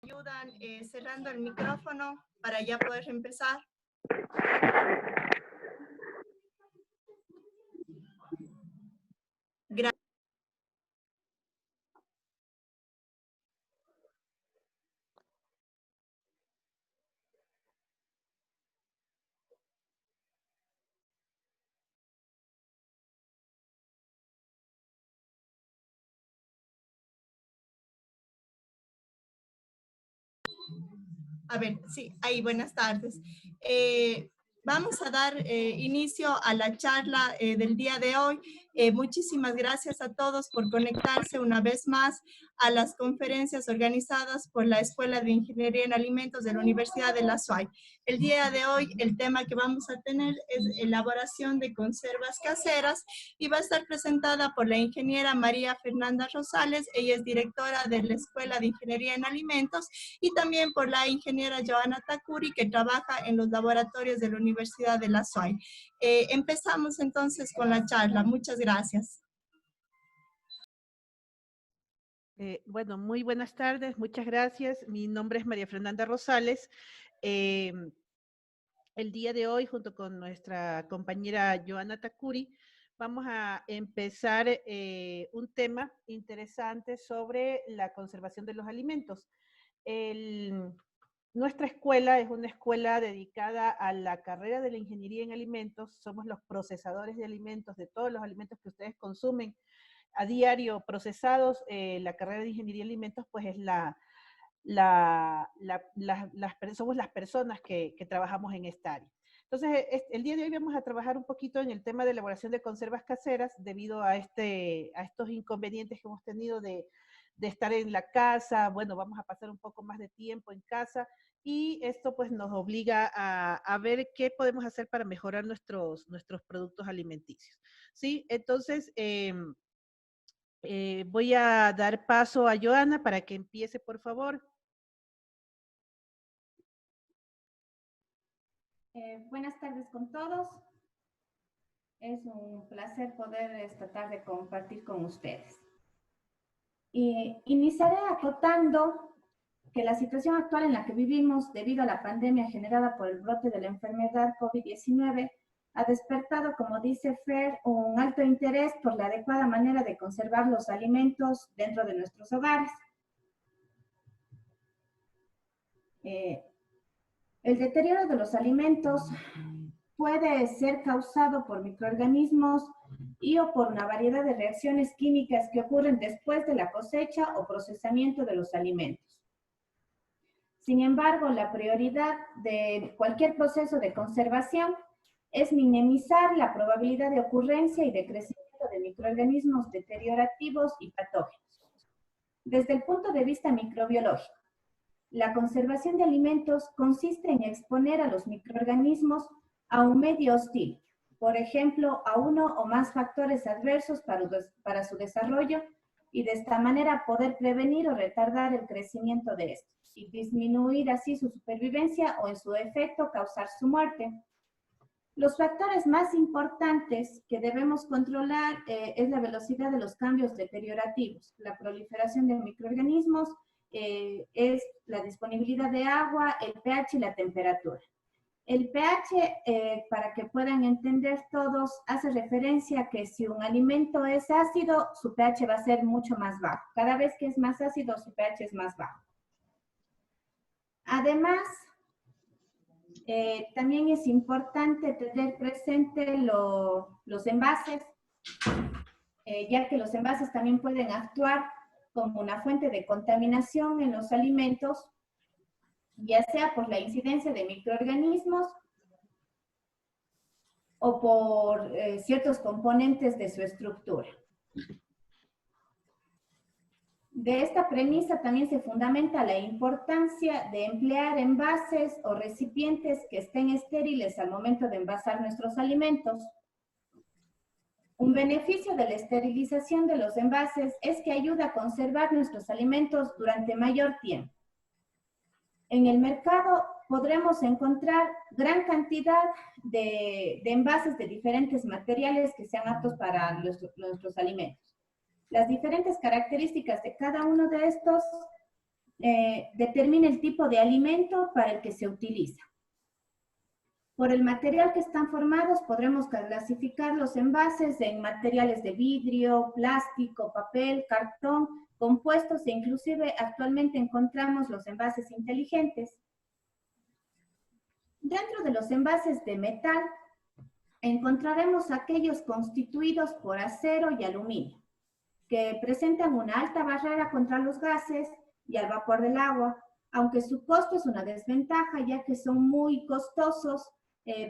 Ayudan cerrando el micrófono para ya poder empezar. Gracias. A ver, sí, ahí, buenas tardes. Vamos a dar inicio a la charla del día de hoy. Muchísimas gracias a todos por conectarse una vez más a las conferencias organizadas por la Escuela de Ingeniería en Alimentos de la Universidad de la SUAY. El día de hoy el tema que vamos a tener es elaboración de conservas caseras y va a estar presentada por la ingeniera María Fernanda Rosales. Ella es directora de la Escuela de Ingeniería en Alimentos, y también por la ingeniera Joana Takuri, que trabaja en los laboratorios de la Universidad de la SUAY. Empezamos entonces con la charla. Muchas gracias. Bueno, muy buenas tardes, muchas gracias. Mi nombre es María Fernanda Rosales. El día de hoy, junto con nuestra compañera Joana Takuri, vamos a empezar un tema interesante sobre la conservación de los alimentos. Nuestra escuela es una escuela dedicada a la carrera de la ingeniería en alimentos. Somos los procesadores de alimentos, de todos los alimentos que ustedes consumen a diario procesados. La carrera de ingeniería en alimentos pues es somos las personas que trabajamos en esta área. Entonces, el día de hoy vamos a trabajar un poquito en el tema de elaboración de conservas caseras debido a estos inconvenientes que hemos tenido de estar en la casa. Bueno, vamos a pasar un poco más de tiempo en casa y esto pues nos obliga a ver qué podemos hacer para mejorar nuestros productos alimenticios. ¿Sí? Entonces, voy a dar paso a Joana para que empiece, por favor. Buenas tardes con todos. Es un placer poder esta tarde compartir con ustedes. Iniciaré acotando que la situación actual en la que vivimos debido a la pandemia generada por el brote de la enfermedad COVID-19 ha despertado, como dice Fer, un alto interés por la adecuada manera de conservar los alimentos dentro de nuestros hogares. El deterioro de los alimentos puede ser causado por microorganismos y o por una variedad de reacciones químicas que ocurren después de la cosecha o procesamiento de los alimentos. Sin embargo, la prioridad de cualquier proceso de conservación es minimizar la probabilidad de ocurrencia y de crecimiento de microorganismos deteriorativos y patógenos. Desde el punto de vista microbiológico, la conservación de alimentos consiste en exponer a los microorganismos a un medio hostil, por ejemplo, a uno o más factores adversos para su desarrollo, y de esta manera poder prevenir o retardar el crecimiento de estos y disminuir así su supervivencia o en su efecto causar su muerte. Los factores más importantes que debemos controlar es la velocidad de los cambios deteriorativos, la proliferación de microorganismos, es la disponibilidad de agua, el pH y la temperatura. El pH, para que puedan entender todos, hace referencia a que si un alimento es ácido, su pH va a ser mucho más bajo. Cada vez que es más ácido, su pH es más bajo. Además, también es importante tener presente los envases, ya que los envases también pueden actuar como una fuente de contaminación en los alimentos, ya sea por la incidencia de microorganismos o por ciertos componentes de su estructura. De esta premisa también se fundamenta la importancia de emplear envases o recipientes que estén estériles al momento de envasar nuestros alimentos. Un beneficio de la esterilización de los envases es que ayuda a conservar nuestros alimentos durante mayor tiempo. En el mercado podremos encontrar gran cantidad de envases de diferentes materiales que sean aptos para nuestros alimentos. Las diferentes características de cada uno de estos determine el tipo de alimento para el que se utiliza. Por el material que están formados, podremos clasificar los envases en materiales de vidrio, plástico, papel, cartón, compuestos e inclusive actualmente encontramos los envases inteligentes. Dentro de los envases de metal, encontraremos aquellos constituidos por acero y aluminio, que presentan una alta barrera contra los gases y al vapor del agua, aunque su costo es una desventaja ya que son muy costosos,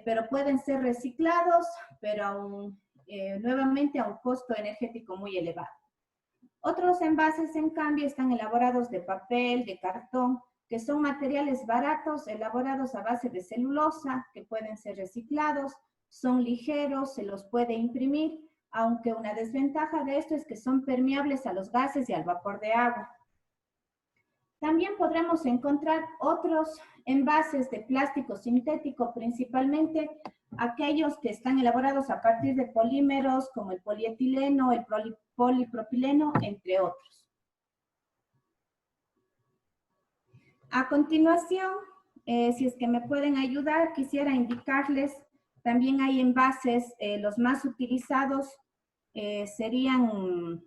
pero pueden ser reciclados, pero nuevamente a un costo energético muy elevado. Otros envases, en cambio, están elaborados de papel, de cartón, que son materiales baratos, elaborados a base de celulosa, que pueden ser reciclados, son ligeros, se los puede imprimir, aunque una desventaja de esto es que son permeables a los gases y al vapor de agua. También podremos encontrar otros envases de plástico sintético, principalmente aquellos que están elaborados a partir de polímeros como el polietileno, el polipropileno, entre otros. A continuación, si es que me pueden ayudar, quisiera indicarles, también hay envases, los más utilizados serían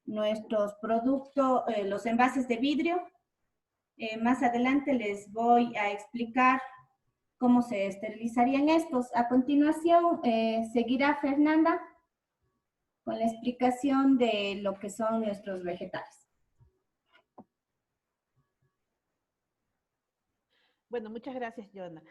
nuestros productos, los envases de vidrio. Más adelante les voy a explicar cómo se esterilizarían estos. A continuación, seguirá Fernanda con la explicación de lo que son nuestros vegetales. Bueno, muchas gracias, Joana.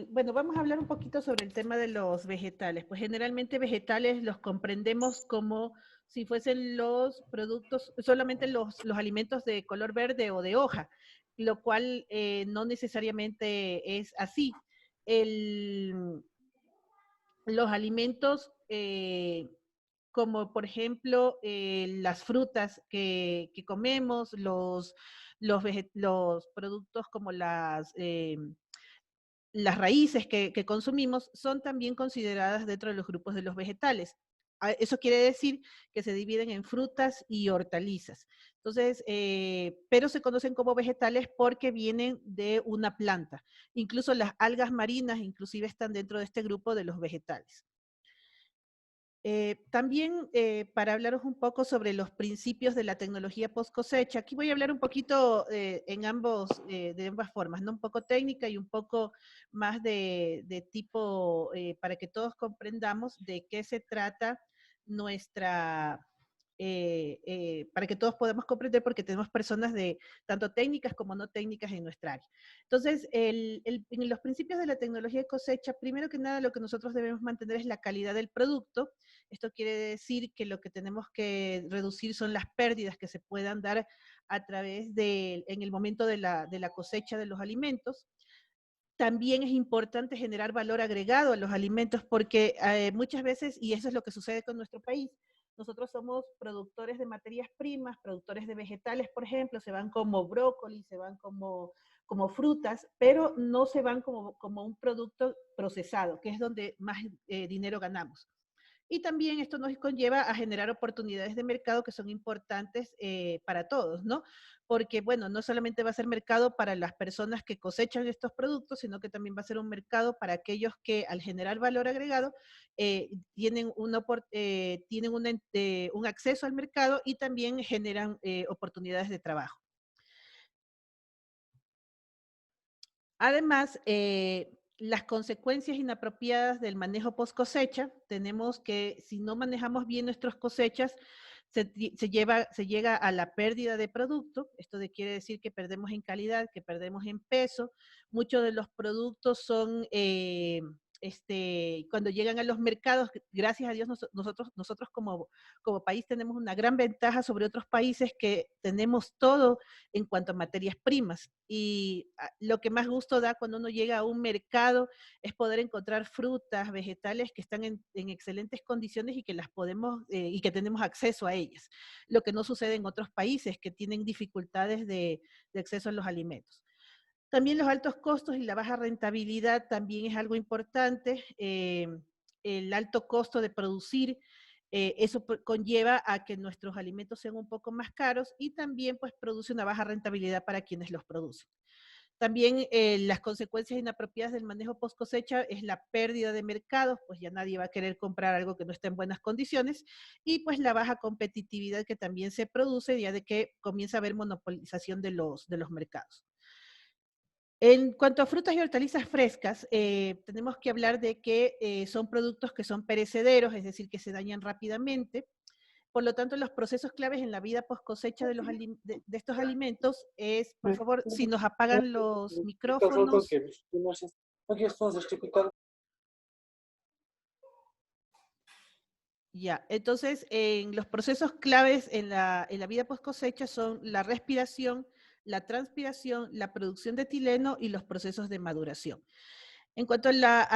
Bueno, vamos a hablar un poquito sobre el tema de los vegetales. Pues generalmente vegetales los comprendemos como si fuesen los productos, solamente los alimentos de color verde o de hoja, lo cual no necesariamente es así. Los alimentos, como por ejemplo las frutas que comemos, los productos como las raíces que consumimos son también consideradas dentro de los grupos de los vegetales. Eso quiere decir que se dividen en frutas y hortalizas. Entonces, pero se conocen como vegetales porque vienen de una planta. Incluso las algas marinas inclusive están dentro de este grupo de los vegetales. También para hablaros un poco sobre los principios de la tecnología post cosecha, aquí voy a hablar un poquito de ambas formas, ¿no? Un poco técnica y un poco más de tipo, para que todos comprendamos de qué se trata para que todos podamos comprender, porque tenemos personas de tanto técnicas como no técnicas en nuestra área. Entonces, en los principios de la tecnología de cosecha, primero que nada, lo que nosotros debemos mantener es la calidad del producto. Esto quiere decir que lo que tenemos que reducir son las pérdidas que se puedan dar a través en el momento de la cosecha de los alimentos. También es importante generar valor agregado a los alimentos porque muchas veces, y eso es lo que sucede con nuestro país, nosotros somos productores de materias primas, productores de vegetales, por ejemplo, se van como brócoli, se van como frutas, pero no se van como un producto procesado, que es donde más dinero ganamos. Y también esto nos conlleva a generar oportunidades de mercado que son importantes para todos, ¿no? Porque, bueno, no solamente va a ser mercado para las personas que cosechan estos productos, sino que también va a ser un mercado para aquellos que al generar valor agregado tienen un acceso al mercado y también generan oportunidades de trabajo. Además, las consecuencias inapropiadas del manejo post cosecha, tenemos que, si no manejamos bien nuestras cosechas, se llega a la pérdida de producto. Esto quiere decir que perdemos en calidad, que perdemos en peso. Muchos de los productos son, cuando llegan a los mercados, gracias a Dios nosotros como país tenemos una gran ventaja sobre otros países que tenemos todo en cuanto a materias primas. Y lo que más gusto da cuando uno llega a un mercado es poder encontrar frutas, vegetales que están en excelentes condiciones y que las podemos y que tenemos acceso a ellas. Lo que no sucede en otros países que tienen dificultades de acceso a los alimentos. También los altos costos y la baja rentabilidad también es algo importante. El alto costo de producir Eso conlleva a que nuestros alimentos sean un poco más caros y también pues produce una baja rentabilidad para quienes los producen. También las consecuencias inapropiadas del manejo post cosecha es la pérdida de mercados, pues ya nadie va a querer comprar algo que no está en buenas condiciones, y pues la baja competitividad que también se produce ya de que comienza a haber monopolización de los mercados. En cuanto a frutas y hortalizas frescas, tenemos que hablar de que son productos que son perecederos, es decir, que se dañan rápidamente. Por lo tanto, los procesos claves en la vida post cosecha de estos alimentos es, por favor, si nos apagan los micrófonos. Ya, entonces, en los procesos claves en la vida post cosecha son la respiración, la transpiración, la producción de etileno y los procesos de maduración. En cuanto a la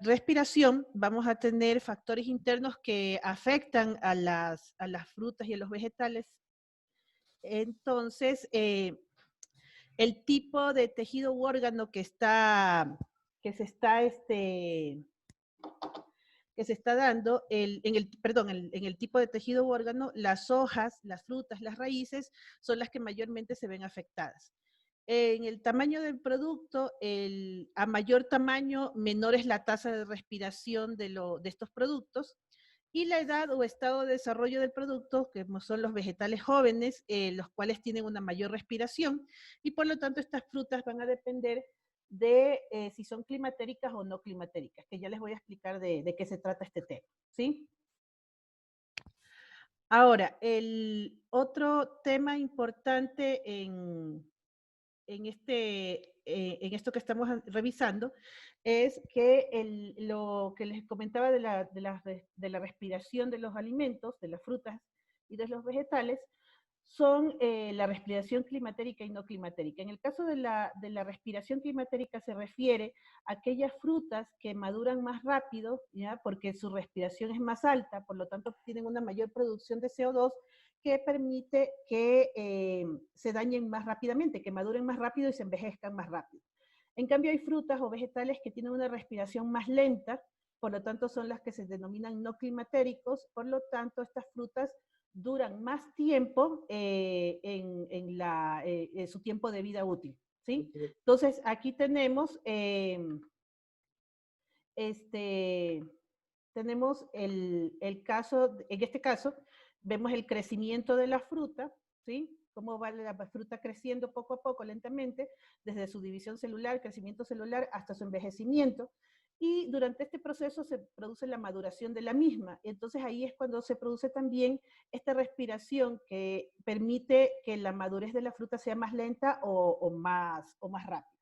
respiración, vamos a tener factores internos que afectan a las frutas y a los vegetales. Entonces, el tipo de tejido u órgano que se está dando, en el tipo de tejido u órgano, las hojas, las frutas, las raíces son las que mayormente se ven afectadas. En el tamaño del producto, a mayor tamaño, menor es la tasa de respiración de estos productos, y la edad o estado de desarrollo del producto, que son los vegetales jóvenes, los cuales tienen una mayor respiración, y por lo tanto estas frutas van a depender de si son climatéricas o no climatéricas, que ya les voy a explicar de qué se trata este tema, ¿sí? Ahora, el otro tema importante en esto que estamos revisando es que lo que les comentaba de la respiración de los alimentos, de las frutas y de los vegetales, son la respiración climatérica y no climatérica. En el caso de la respiración climatérica se refiere a aquellas frutas que maduran más rápido, ¿ya? Porque su respiración es más alta, por lo tanto tienen una mayor producción de CO2 que permite que se dañen más rápidamente, que maduren más rápido y se envejezcan más rápido. En cambio, hay frutas o vegetales que tienen una respiración más lenta, por lo tanto son las que se denominan no climatéricos, por lo tanto estas frutas duran más tiempo en su tiempo de vida útil, ¿sí? Entonces, aquí tenemos, tenemos el caso, en este caso, vemos el crecimiento de la fruta, ¿sí? Cómo va la fruta creciendo poco a poco, lentamente, desde su división celular, crecimiento celular, hasta su envejecimiento. Y durante este proceso se produce la maduración de la misma. Entonces ahí es cuando se produce también esta respiración que permite que la madurez de la fruta sea más lenta o más rápida.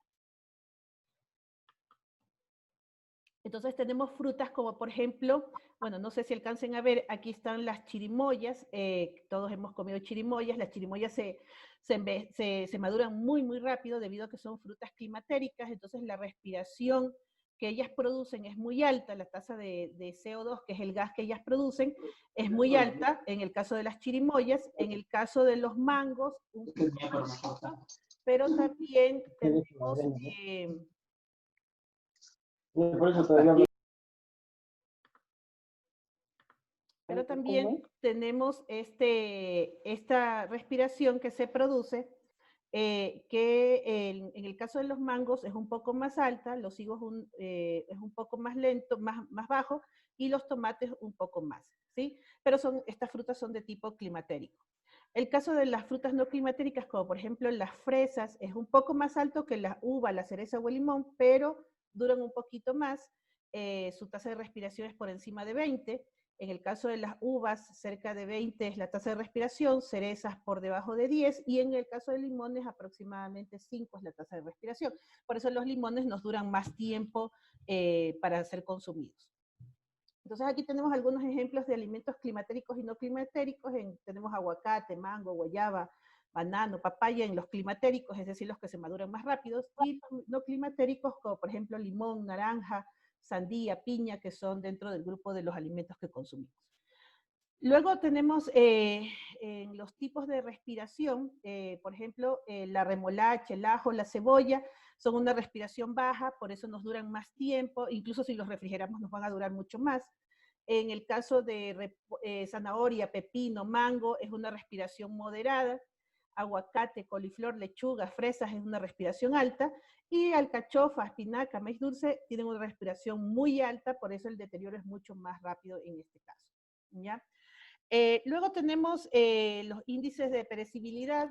Entonces tenemos frutas como por ejemplo, bueno, no sé si alcancen a ver, aquí están las chirimoyas, todos hemos comido chirimoyas, las chirimoyas se maduran muy, muy rápido debido a que son frutas climatéricas, entonces la respiración que ellas producen es muy alta, la tasa de CO2, que es el gas que ellas producen, es muy alta en el caso de las chirimoyas, en el caso de los mangos, un poco más alta, pero también tenemos... Pero también tenemos esta respiración que se produce, que en el caso de los mangos es un poco más alta, los higos es un poco más lento, más bajo, y los tomates un poco más, ¿sí? Pero estas frutas son de tipo climatérico. El caso de las frutas no climatéricas, como por ejemplo las fresas, es un poco más alto que la uva, la cereza o el limón, pero duran un poquito más, su tasa de respiración es por encima de 20, en el caso de las uvas, cerca de 20 es la tasa de respiración, cerezas por debajo de 10, y en el caso de limones, aproximadamente 5 es la tasa de respiración. Por eso los limones nos duran más tiempo para ser consumidos. Entonces aquí tenemos algunos ejemplos de alimentos climatéricos y no climatéricos. Tenemos aguacate, mango, guayaba, banano, papaya en los climatéricos, es decir, los que se maduran más rápidos, y los no climatéricos, como por ejemplo limón, naranja, sandía, piña, que son dentro del grupo de los alimentos que consumimos. Luego tenemos en los tipos de respiración, por ejemplo, la remolacha, el ajo, la cebolla, son una respiración baja, por eso nos duran más tiempo, incluso si los refrigeramos nos van a durar mucho más. En el caso de zanahoria, pepino, mango, es una respiración moderada. Aguacate, coliflor, lechuga, fresas es una respiración alta. Y alcachofa, espinaca, maíz dulce tienen una respiración muy alta, por eso el deterioro es mucho más rápido en este caso. ¿Ya? Luego tenemos los índices de perecibilidad,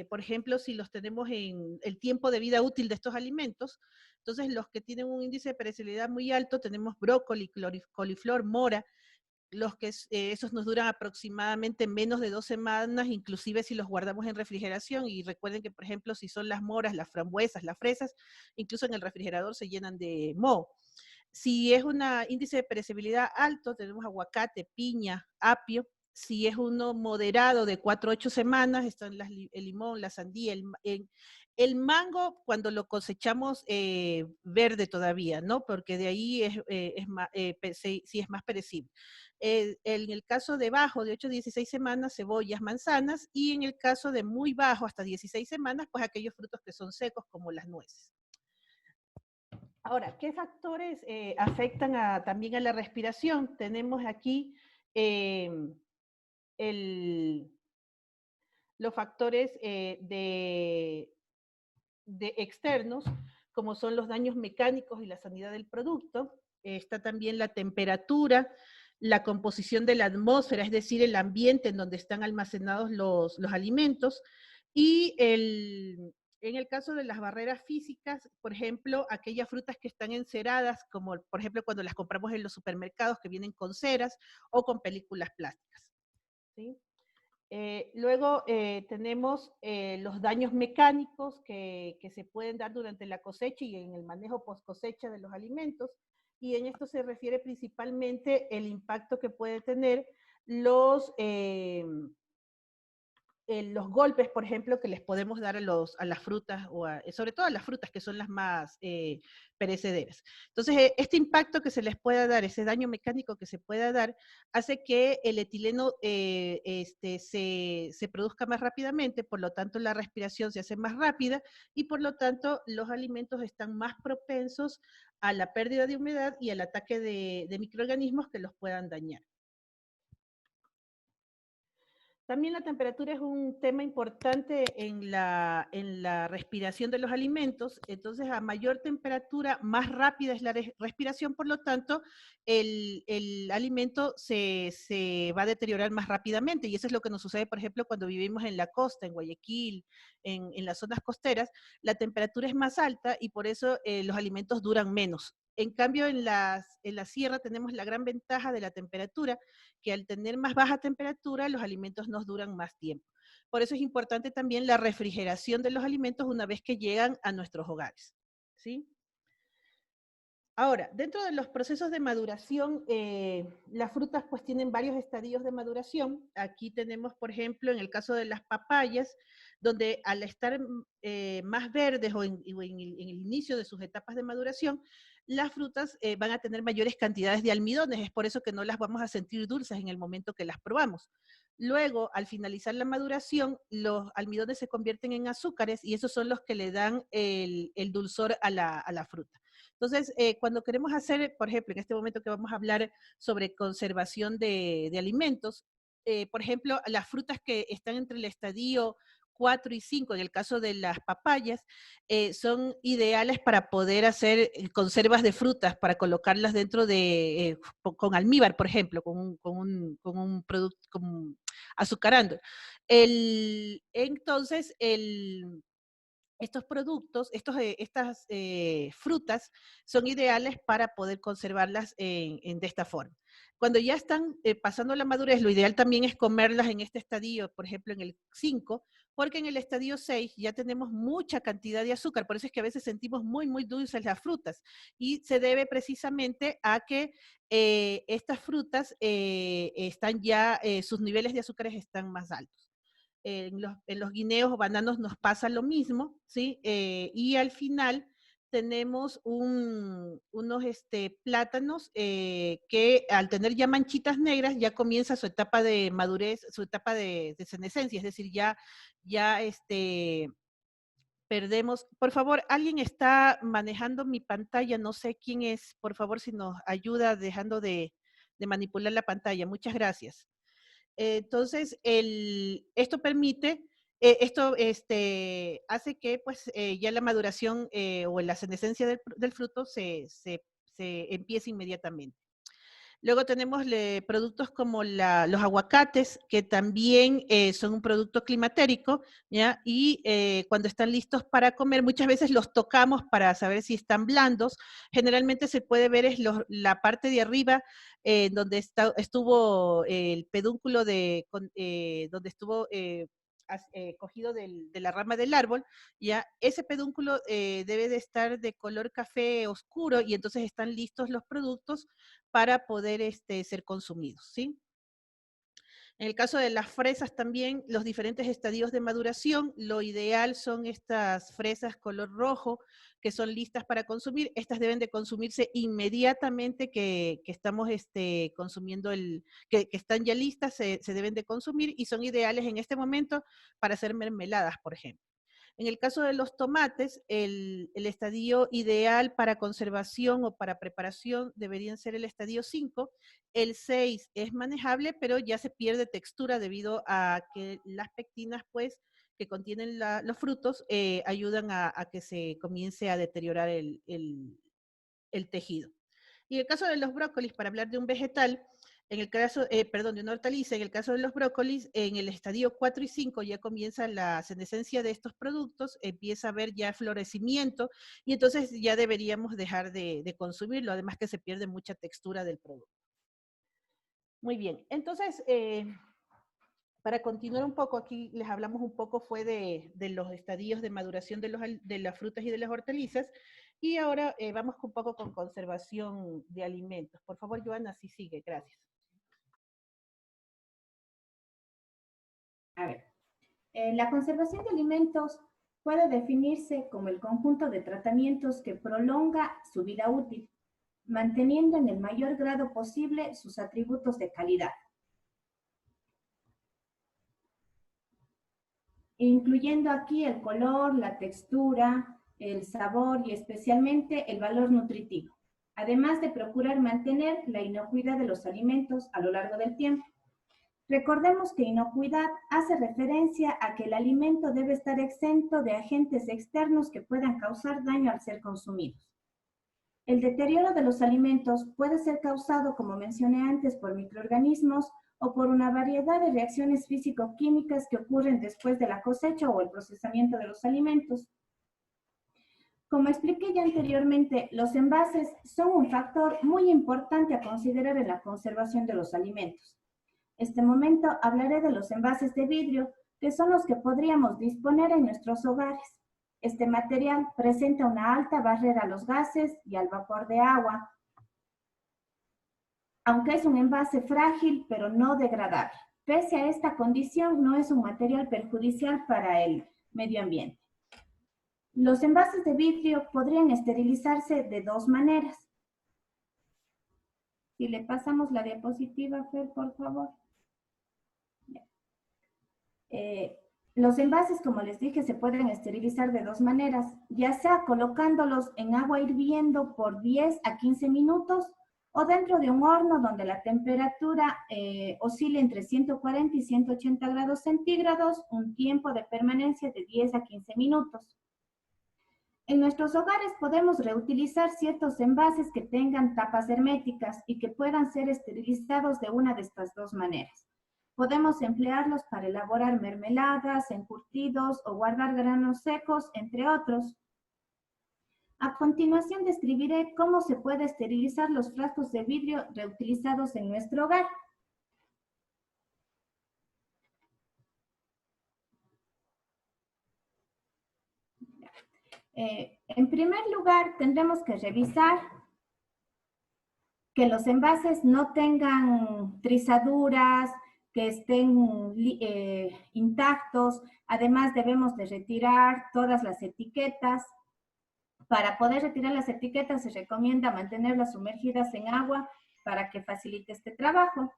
por ejemplo, si los tenemos en el tiempo de vida útil de estos alimentos, entonces los que tienen un índice de perecibilidad muy alto, tenemos brócoli, coliflor, mora, los que esos nos duran aproximadamente menos de 2 semanas, inclusive si los guardamos en refrigeración, y recuerden que, por ejemplo, si son las moras, las frambuesas, las fresas, incluso en el refrigerador se llenan de moho. Si es un índice de perecibilidad alto, tenemos aguacate, piña, apio. Si es uno moderado de 4 a 8 semanas, están el limón, la sandía, el mango cuando lo cosechamos verde todavía, ¿no? Porque de ahí sí es más perecible. En el caso de bajo, de 8 a 16 semanas, cebollas, manzanas, y en el caso de muy bajo, hasta 16 semanas, pues aquellos frutos que son secos como las nueces. Ahora, ¿qué factores afectan también a la respiración? Tenemos aquí los factores de externos, como son los daños mecánicos y la sanidad del producto. Está también la temperatura, la composición de la atmósfera, es decir, el ambiente en donde están almacenados los alimentos, y en el caso de las barreras físicas, por ejemplo, aquellas frutas que están enceradas, como por ejemplo cuando las compramos en los supermercados que vienen con ceras o con películas plásticas, ¿sí? Luego tenemos los daños mecánicos que se pueden dar durante la cosecha y en el manejo post cosecha de los alimentos, y en esto se refiere principalmente el impacto que puede tener los golpes, por ejemplo, que les podemos dar a las frutas, sobre todo a las frutas que son las más perecederas. Entonces, este impacto que se les pueda dar, ese daño mecánico que se pueda dar, hace que el etileno se produzca más rápidamente, por lo tanto la respiración se hace más rápida, y por lo tanto los alimentos están más propensos a la pérdida de humedad y al ataque de microorganismos que los puedan dañar. También la temperatura es un tema importante en la respiración de los alimentos. Entonces, a mayor temperatura, más rápida es la respiración, por lo tanto, el alimento se va a deteriorar más rápidamente. Y eso es lo que nos sucede, por ejemplo, cuando vivimos en la costa, en Guayaquil, en las zonas costeras, la temperatura es más alta y por eso los alimentos duran menos. En cambio, en la sierra tenemos la gran ventaja de la temperatura, que al tener más baja temperatura, los alimentos nos duran más tiempo. Por eso es importante también la refrigeración de los alimentos una vez que llegan a nuestros hogares, ¿sí? Ahora, dentro de los procesos de maduración, las frutas pues tienen varios estadios de maduración. Aquí tenemos, por ejemplo, en el caso de las papayas, donde al estar más verdes o en el inicio de sus etapas de maduración, las frutas van a tener mayores cantidades de almidones, es por eso que no las vamos a sentir dulces en el momento que las probamos. Luego, al finalizar la maduración, los almidones se convierten en azúcares y esos son los que le dan el dulzor a la fruta. Entonces, cuando queremos hacer, por ejemplo, en este momento que vamos a hablar sobre conservación de alimentos, por ejemplo, las frutas que están entre el estadio 4 y 5, en el caso de las papayas, son ideales para poder hacer conservas de frutas, para colocarlas dentro de, con almíbar, por ejemplo, con un producto azucarando. Entonces, estos productos, estas frutas son ideales para poder conservarlas de esta forma. Cuando ya están pasando la madurez, lo ideal también es comerlas en este estadio, por ejemplo en el 5, porque en el estadio 6 ya tenemos mucha cantidad de azúcar, por eso es que a veces sentimos muy, muy dulces las frutas, y se debe precisamente a que estas frutas están ya, sus niveles de azúcares están más altos. En los guineos o bananos nos pasa lo mismo, ¿sí? Y al final tenemos unos plátanos que al tener ya manchitas negras ya comienza su etapa de madurez, su etapa de senescencia, es decir, ya perdemos. Por favor, alguien está manejando mi pantalla, no sé quién es, por favor, si nos ayuda dejando de manipular la pantalla. Muchas gracias. Entonces, esto permite, esto hace que pues ya la maduración o la senescencia del fruto se empiece inmediatamente. Luego tenemos productos como los aguacates, que también son un producto climatérico, ¿ya? Y cuando están listos para comer, muchas veces los tocamos para saber si están blandos. Generalmente se puede ver es la parte de arriba, donde estuvo el pedúnculo donde estuvo cogido de la rama del árbol, ya ese pedúnculo debe de estar de color café oscuro y entonces están listos los productos para poder ser consumidos, ¿sí? En el caso de las fresas también, los diferentes estadios de maduración, lo ideal son estas fresas color rojo, que son listas para consumir. Estas deben de consumirse inmediatamente que estamos consumiendo que están ya listas, se deben de consumir y son ideales en este momento para hacer mermeladas, por ejemplo. En el caso de los tomates, el estadio ideal para conservación o para preparación deberían ser el estadio 5. El 6 es manejable, pero ya se pierde textura debido a que las pectinas, pues, que contienen los frutos, ayudan a que se comience a deteriorar el tejido. Y en el caso de los brócolis, para hablar de un vegetal, en el caso, perdón, de una hortaliza, en el caso de los brócolis, en el estadio 4 y 5 ya comienza la senescencia de estos productos, empieza a haber ya florecimiento y entonces ya deberíamos dejar de consumirlo, además que se pierde mucha textura del producto. Muy bien, entonces, para continuar un poco, aquí les hablamos un poco fue de los estadios de maduración de las frutas y de las hortalizas, y ahora vamos un poco con conservación de alimentos. Por favor, Joana, sí sigue, gracias. A ver, la conservación de alimentos puede definirse como el conjunto de tratamientos que prolonga su vida útil, manteniendo en el mayor grado posible sus atributos de calidad, incluyendo aquí el color, la textura, el sabor y especialmente el valor nutritivo, además de procurar mantener la inocuidad de los alimentos a lo largo del tiempo. Recordemos que inocuidad hace referencia a que el alimento debe estar exento de agentes externos que puedan causar daño al ser consumidos. El deterioro de los alimentos puede ser causado, como mencioné antes, por microorganismos o por una variedad de reacciones físico-químicas que ocurren después de la cosecha o el procesamiento de los alimentos. Como expliqué ya anteriormente, los envases son un factor muy importante a considerar en la conservación de los alimentos. En este momento hablaré de los envases de vidrio, que son los que podríamos disponer en nuestros hogares. Este material presenta una alta barrera a los gases y al vapor de agua, aunque es un envase frágil pero no degradable. Pese a esta condición, no es un material perjudicial para el medio ambiente. Los envases de vidrio podrían esterilizarse de dos maneras. Si le pasamos la diapositiva, Fer, por favor. Los envases, como les dije, se pueden esterilizar de dos maneras, ya sea colocándolos en agua hirviendo por 10 a 15 minutos o dentro de un horno donde la temperatura oscila entre 140 y 180 grados centígrados, un tiempo de permanencia de 10 a 15 minutos. En nuestros hogares podemos reutilizar ciertos envases que tengan tapas herméticas y que puedan ser esterilizados de una de estas dos maneras. Podemos emplearlos para elaborar mermeladas, encurtidos o guardar granos secos, entre otros. A continuación describiré cómo se puede esterilizar los frascos de vidrio reutilizados en nuestro hogar. En primer lugar, tendremos que revisar que los envases no tengan trizaduras, que estén intactos. Además, debemos de retirar todas las etiquetas. Para poder retirar las etiquetas se recomienda mantenerlas sumergidas en agua para que facilite este trabajo.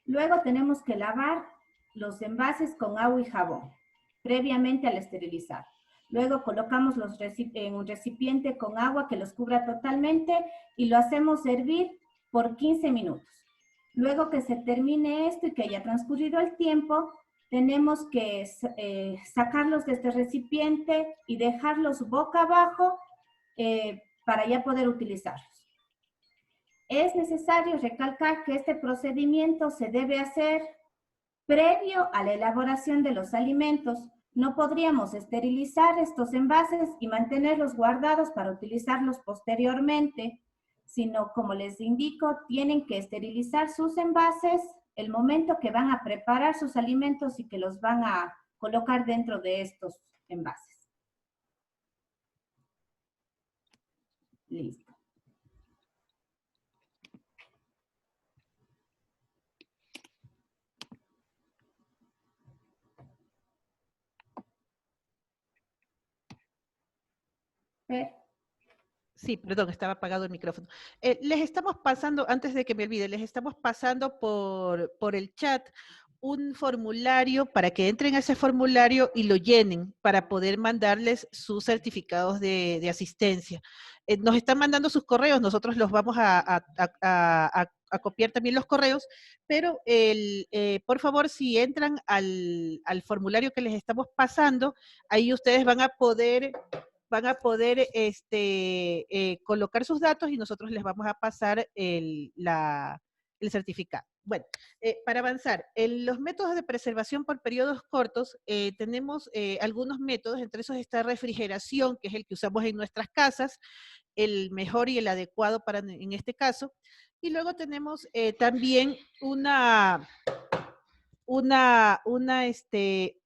Luego tenemos que lavar los envases con agua y jabón, previamente al esterilizar. Luego colocamos en un recipiente con agua que los cubra totalmente y lo hacemos hervir por 15 minutos. Luego que se termine esto y que haya transcurrido el tiempo, tenemos que sacarlos de este recipiente y dejarlos boca abajo para ya poder utilizarlos. Es necesario recalcar que este procedimiento se debe hacer previo a la elaboración de los alimentos. No podríamos esterilizar estos envases y mantenerlos guardados para utilizarlos posteriormente, sino, como les indico, tienen que esterilizar sus envases el momento que van a preparar sus alimentos y que los van a colocar dentro de estos envases. Listo. Sí, perdón, estaba apagado el micrófono. Les estamos pasando, antes de que me olvide, les estamos pasando por el chat un formulario para que entren a ese formulario y lo llenen para poder mandarles sus certificados de asistencia. Nos están mandando sus correos, nosotros los vamos a copiar también los correos, pero por favor, si entran al formulario que les estamos pasando, ahí ustedes van a poder colocar sus datos y nosotros les vamos a pasar el certificado. Bueno, para avanzar, en los métodos de preservación por periodos cortos, tenemos algunos métodos, entre esos está refrigeración, que es el que usamos en nuestras casas, el mejor y el adecuado en este caso, y luego tenemos también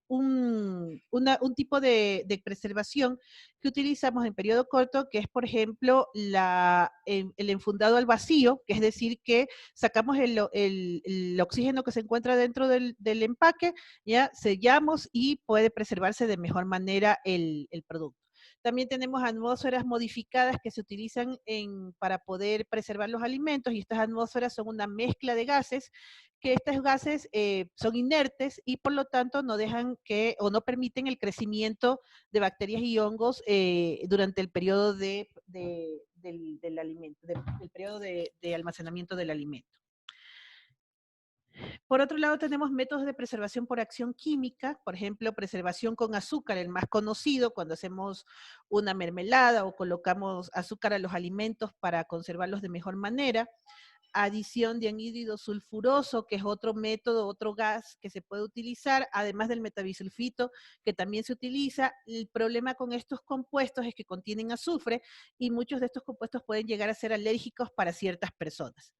un tipo de preservación que utilizamos en periodo corto, que es, por ejemplo, el enfundado al vacío, que es decir, que sacamos el oxígeno que se encuentra dentro del empaque, ya sellamos y puede preservarse de mejor manera el producto. También tenemos atmósferas modificadas que se utilizan para poder preservar los alimentos, y estas atmósferas son una mezcla de gases, que estos gases son inertes y por lo tanto no dejan o no permiten el crecimiento de bacterias y hongos durante el periodo del alimento, del periodo de almacenamiento del alimento. Por otro lado, tenemos métodos de preservación por acción química, por ejemplo, preservación con azúcar, el más conocido, cuando hacemos una mermelada o colocamos azúcar a los alimentos para conservarlos de mejor manera. Adición de anhídrido sulfuroso, que es otro método, otro gas que se puede utilizar, además del metabisulfito, que también se utiliza. El problema con estos compuestos es que contienen azufre y muchos de estos compuestos pueden llegar a ser alérgicos para ciertas personas.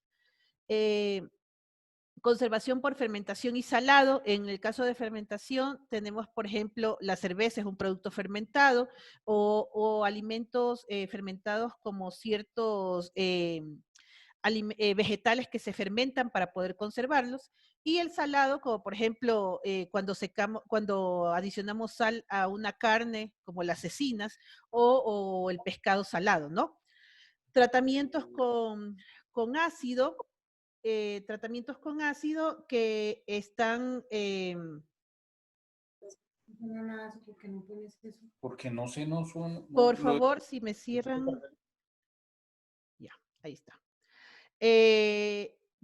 Conservación por fermentación y salado. En el caso de fermentación tenemos, por ejemplo, la cerveza es un producto fermentado, o alimentos fermentados como ciertos vegetales que se fermentan para poder conservarlos, y el salado, como por ejemplo cuando adicionamos sal a una carne, como las cecinas, o el pescado salado, ¿no? Tratamientos con ácido, que están... Porque no se nos... por favor, si me cierran... Ya, ahí está.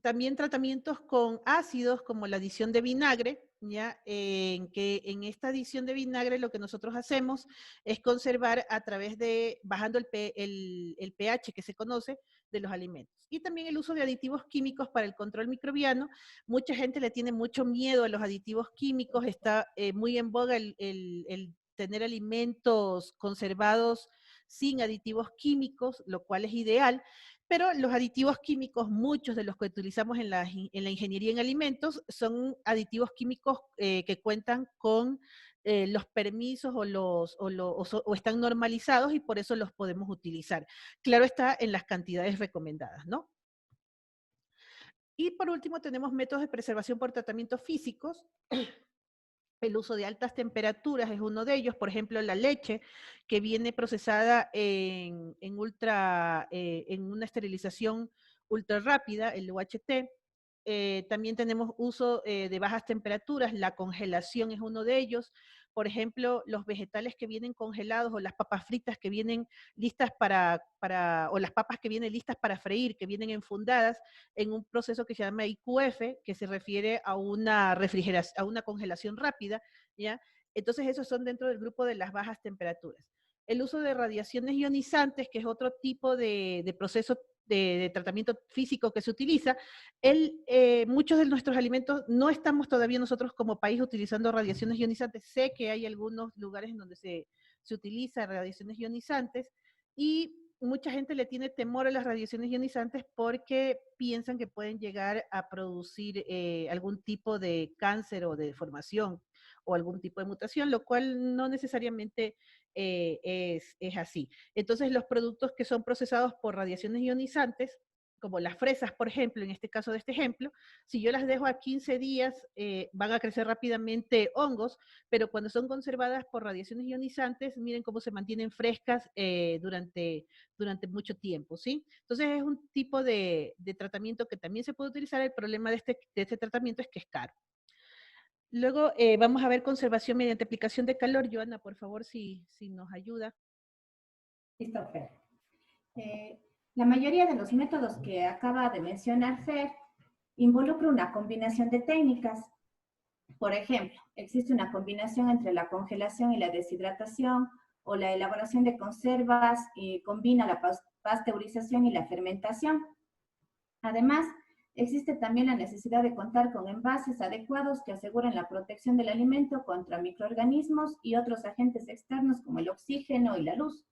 También tratamientos con ácidos, como la adición de vinagre, ¿ya? En esta adición de vinagre lo que nosotros hacemos es conservar a través de, bajando el pH que se conoce de los alimentos. Y también el uso de aditivos químicos para el control microbiano. Mucha gente le tiene mucho miedo a los aditivos químicos, está muy en boga el tener alimentos conservados sin aditivos químicos, lo cual es ideal. Pero los aditivos químicos, muchos de los que utilizamos en la ingeniería en alimentos, son aditivos químicos que cuentan con los permisos o están normalizados, y por eso los podemos utilizar. Claro está, en las cantidades recomendadas, ¿no? Y por último tenemos métodos de preservación por tratamientos físicos, El uso de altas temperaturas es uno de ellos, por ejemplo, la leche que viene procesada en una esterilización ultra rápida, el UHT. También tenemos uso de bajas temperaturas, la congelación es uno de ellos. Por ejemplo, los vegetales que vienen congelados o las papas fritas que vienen listas o las papas que vienen listas para freír, que vienen enfundadas en un proceso que se llama IQF, que se refiere a una refrigeración, a una congelación rápida, ¿ya? Entonces esos son dentro del grupo de las bajas temperaturas. El uso de radiaciones ionizantes, que es otro tipo de proceso de tratamiento físico que se utiliza, muchos de nuestros alimentos no estamos todavía nosotros como país utilizando radiaciones ionizantes. Sé que hay algunos lugares en donde se utiliza radiaciones ionizantes y mucha gente le tiene temor a las radiaciones ionizantes porque piensan que pueden llegar a producir algún tipo de cáncer o de deformación o algún tipo de mutación, lo cual no necesariamente es así. Entonces, los productos que son procesados por radiaciones ionizantes, como las fresas, por ejemplo, en este caso de este ejemplo, si yo las dejo a 15 días, van a crecer rápidamente hongos, pero cuando son conservadas por radiaciones ionizantes, miren cómo se mantienen frescas durante mucho tiempo, ¿sí? Entonces es un tipo de tratamiento que también se puede utilizar. El problema de este tratamiento es que es caro. Luego vamos a ver conservación mediante aplicación de calor. Joana, por favor, si nos ayuda. Listo, Fer. La mayoría de los métodos que acaba de mencionar Fer involucra una combinación de técnicas. Por ejemplo, existe una combinación entre la congelación y la deshidratación, o la elaboración de conservas y combina la pasteurización y la fermentación. Además, existe también la necesidad de contar con envases adecuados que aseguren la protección del alimento contra microorganismos y otros agentes externos como el oxígeno y la luz.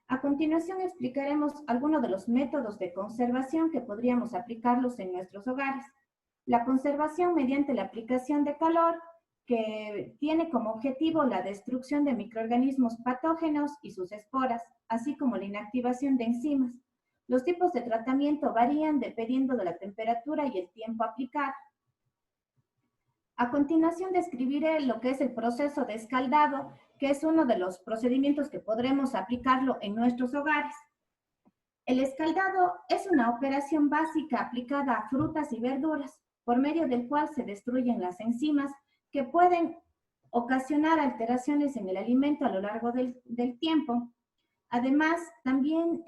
A continuación explicaremos algunos de los métodos de conservación que podríamos aplicarlos en nuestros hogares. La conservación mediante la aplicación de calor, que tiene como objetivo la destrucción de microorganismos patógenos y sus esporas, así como la inactivación de enzimas. Los tipos de tratamiento varían dependiendo de la temperatura y el tiempo aplicado. A continuación describiré lo que es el proceso de escaldado, que es uno de los procedimientos que podremos aplicarlo en nuestros hogares. El escaldado es una operación básica aplicada a frutas y verduras, por medio del cual se destruyen las enzimas que pueden ocasionar alteraciones en el alimento a lo largo del tiempo. Además, también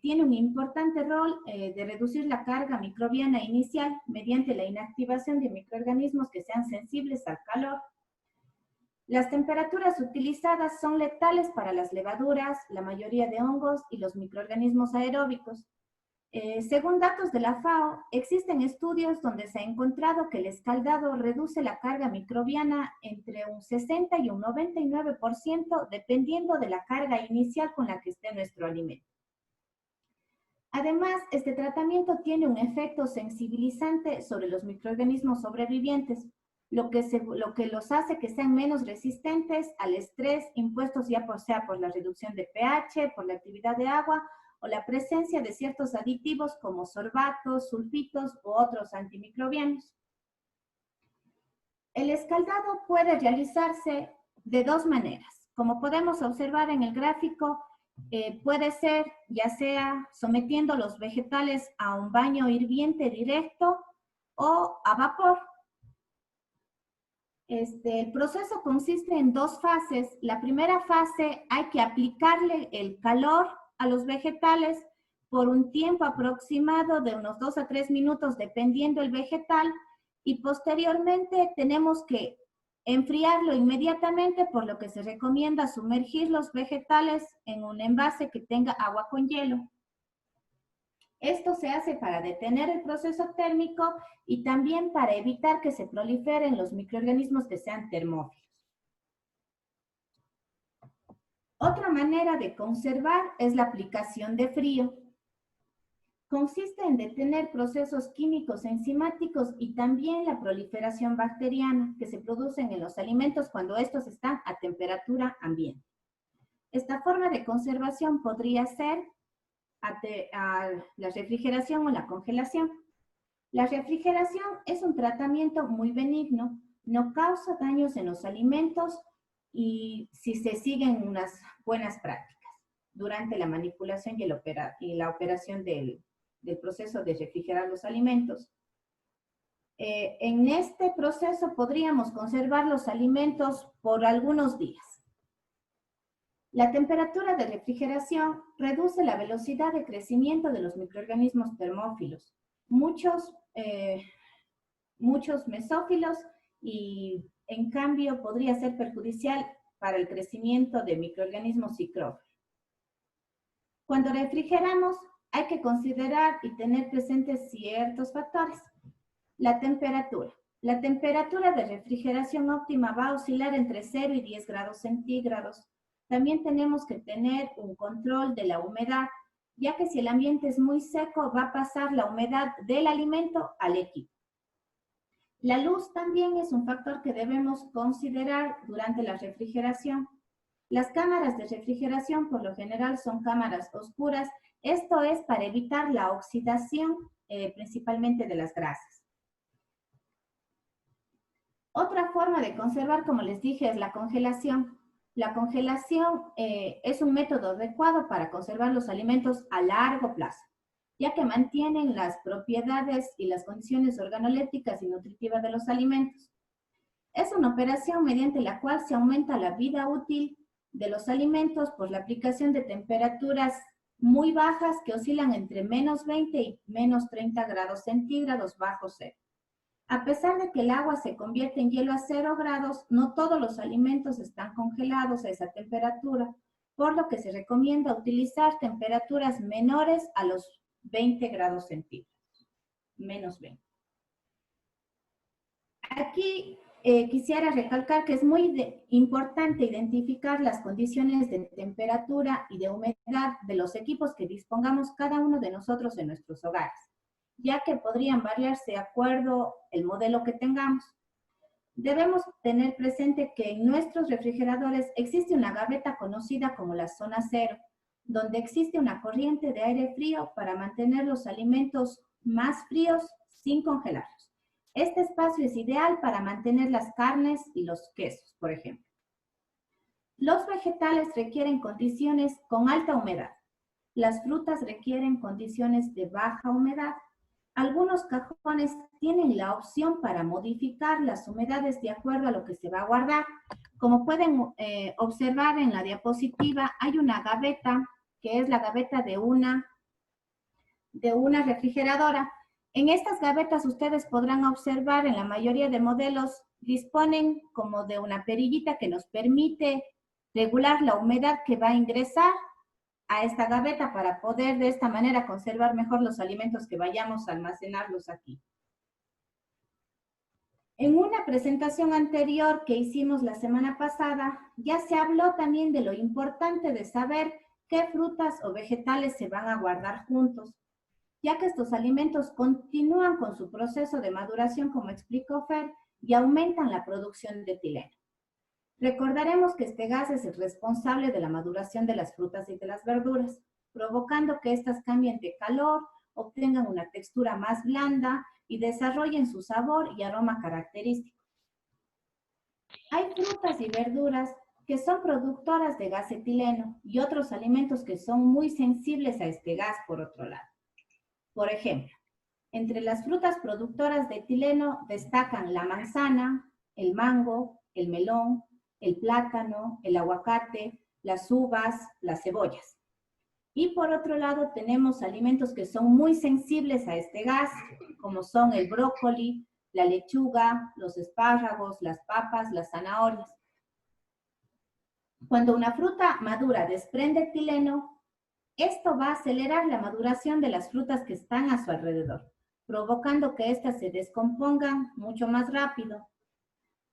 tiene un importante rol de reducir la carga microbiana inicial mediante la inactivación de microorganismos que sean sensibles al calor. Las temperaturas utilizadas son letales para las levaduras, la mayoría de hongos y los microorganismos aeróbicos. Según datos de la FAO, existen estudios donde se ha encontrado que el escaldado reduce la carga microbiana entre un 60 y un 99%, dependiendo de la carga inicial con la que esté nuestro alimento. Además, este tratamiento tiene un efecto sensibilizante sobre los microorganismos sobrevivientes, lo que los hace que sean menos resistentes al estrés impuesto ya sea por la reducción de pH, por la actividad de agua, o la presencia de ciertos aditivos como sorbatos, sulfitos u otros antimicrobianos. El escaldado puede realizarse de dos maneras. Como podemos observar en el gráfico, puede ser ya sea sometiendo los vegetales a un baño hirviente directo o a vapor. El proceso consiste en dos fases. La primera fase hay que aplicarle el calor a los vegetales por un tiempo aproximado de unos 2 a 3 minutos, dependiendo el vegetal, y posteriormente tenemos que enfriarlo inmediatamente, por lo que se recomienda sumergir los vegetales en un envase que tenga agua con hielo. Esto se hace para detener el proceso térmico y también para evitar que se proliferen los microorganismos que sean termófilos. Otra manera de conservar es la aplicación de frío. Consiste en detener procesos químicos enzimáticos y también la proliferación bacteriana que se producen en los alimentos cuando estos están a temperatura ambiente. Esta forma de conservación podría ser a la refrigeración o la congelación. La refrigeración es un tratamiento muy benigno, no causa daños en los alimentos y si se siguen unas buenas prácticas durante la manipulación y la operación del proceso de refrigerar los alimentos. En este proceso podríamos conservar los alimentos por algunos días. La temperatura de refrigeración reduce la velocidad de crecimiento de los microorganismos termófilos, muchos mesófilos, y en cambio podría ser perjudicial para el crecimiento de microorganismos psicrófilos. Cuando refrigeramos, hay que considerar y tener presentes ciertos factores. La temperatura. La temperatura de refrigeración óptima va a oscilar entre 0 y 10 grados centígrados. También tenemos que tener un control de la humedad, ya que si el ambiente es muy seco, va a pasar la humedad del alimento al equipo. La luz también es un factor que debemos considerar durante la refrigeración. Las cámaras de refrigeración por lo general son cámaras oscuras. Esto es para evitar la oxidación, principalmente de las grasas. Otra forma de conservar, como les dije, es la congelación. La congelación es un método adecuado para conservar los alimentos a largo plazo, ya que mantienen las propiedades y las condiciones organolépticas y nutritivas de los alimentos. Es una operación mediante la cual se aumenta la vida útil de los alimentos por la aplicación de temperaturas muy bajas que oscilan entre menos 20 y menos 30 grados centígrados bajo cero. A pesar de que el agua se convierte en hielo a 0 grados, no todos los alimentos están congelados a esa temperatura, por lo que se recomienda utilizar temperaturas menores a los 20 grados centígrados, menos 20. Aquí quisiera recalcar que es muy importante identificar las condiciones de temperatura y de humedad de los equipos que dispongamos cada uno de nosotros en nuestros hogares, ya que podrían variarse de acuerdo al modelo que tengamos. Debemos tener presente que en nuestros refrigeradores existe una gaveta conocida como la zona cero, donde existe una corriente de aire frío para mantener los alimentos más fríos sin congelarlos. Este espacio es ideal para mantener las carnes y los quesos, por ejemplo. Los vegetales requieren condiciones con alta humedad. Las frutas requieren condiciones de baja humedad. Algunos cajones tienen la opción para modificar las humedades de acuerdo a lo que se va a guardar. Como pueden observar en la diapositiva, hay una gaveta, que es la gaveta de una refrigeradora. En estas gavetas ustedes podrán observar, en la mayoría de modelos, disponen como de una perillita que nos permite regular la humedad que va a ingresar a esta gaveta para poder de esta manera conservar mejor los alimentos que vayamos a almacenarlos aquí. En una presentación anterior que hicimos la semana pasada, ya se habló también de lo importante de saber qué frutas o vegetales se van a guardar juntos, ya que estos alimentos continúan con su proceso de maduración, como explicó Fer, y aumentan la producción de etileno. Recordaremos que este gas es el responsable de la maduración de las frutas y de las verduras, provocando que éstas cambien de color, obtengan una textura más blanda y desarrollen su sabor y aroma característico. Hay frutas y verduras que son productoras de gas etileno y otros alimentos que son muy sensibles a este gas, por otro lado. Por ejemplo, entre las frutas productoras de etileno destacan la manzana, el mango, el melón, el plátano, el aguacate, las uvas, las cebollas. Y por otro lado tenemos alimentos que son muy sensibles a este gas, como son el brócoli, la lechuga, los espárragos, las papas, las zanahorias. Cuando una fruta madura desprende etileno, esto va a acelerar la maduración de las frutas que están a su alrededor, provocando que éstas se descompongan mucho más rápido,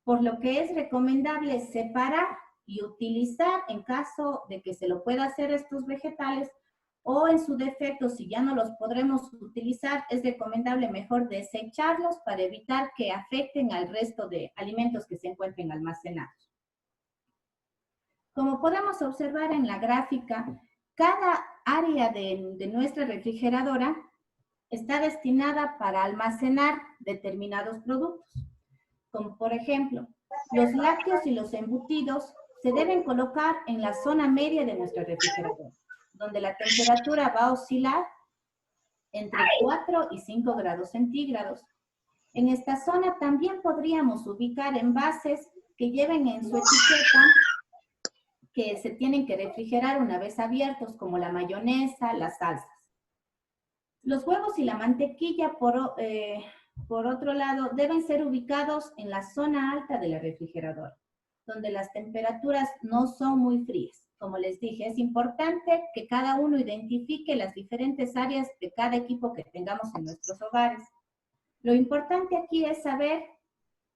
por lo que es recomendable separar y utilizar en caso de que se lo pueda hacer estos vegetales, o en su defecto, si ya no los podremos utilizar, es recomendable mejor desecharlos para evitar que afecten al resto de alimentos que se encuentren almacenados. Como podemos observar en la gráfica, cada área de nuestra refrigeradora está destinada para almacenar determinados productos. como por ejemplo, los lácteos y los embutidos se deben colocar en la zona media de nuestro refrigerador, donde la temperatura va a oscilar entre 4 y 5 grados centígrados. En esta zona también podríamos ubicar envases que lleven en su etiqueta que se tienen que refrigerar una vez abiertos, como la mayonesa, las salsas. Los huevos y la mantequilla, por otro lado, deben ser ubicados en la zona alta de la refrigeradora, donde las temperaturas no son muy frías. Como les dije, es importante que cada uno identifique las diferentes áreas de cada equipo que tengamos en nuestros hogares. Lo importante aquí es saber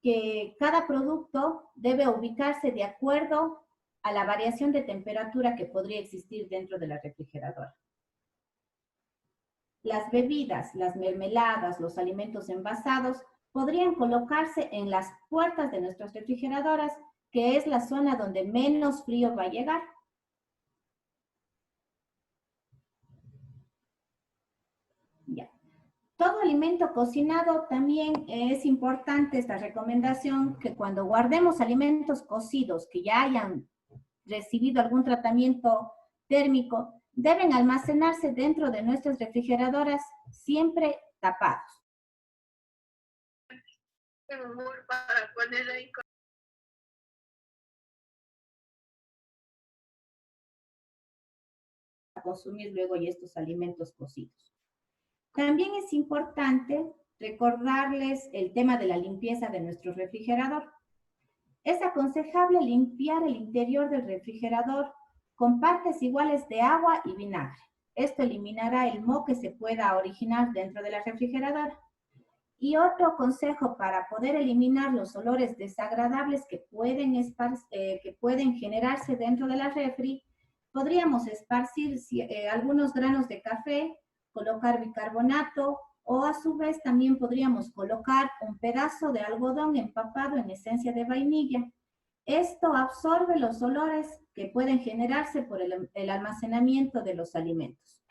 que cada producto debe ubicarse de acuerdo a la variación de temperatura que podría existir dentro de la refrigeradora. Las bebidas, las mermeladas, los alimentos envasados podrían colocarse en las puertas de nuestras refrigeradoras, que es la zona donde menos frío va a llegar. Ya. Todo alimento cocinado también es importante esta recomendación, que cuando guardemos alimentos cocidos que ya hayan recibido algún tratamiento térmico, deben almacenarse dentro de nuestras refrigeradoras siempre tapados. Para poner ahí. A consumir luego y estos alimentos cocidos. También es importante recordarles el tema de la limpieza de nuestro refrigerador. Es aconsejable limpiar el interior del refrigerador con partes iguales de agua y vinagre. Esto eliminará el moho que se pueda originar dentro de la refrigeradora. Y otro consejo para poder eliminar los olores desagradables que pueden generarse dentro de la refri, podríamos esparcir algunos granos de café, colocar bicarbonato, o a su vez también podríamos colocar un pedazo de algodón empapado en esencia de vainilla. Esto absorbe los olores que pueden generarse por el almacenamiento de los alimentos.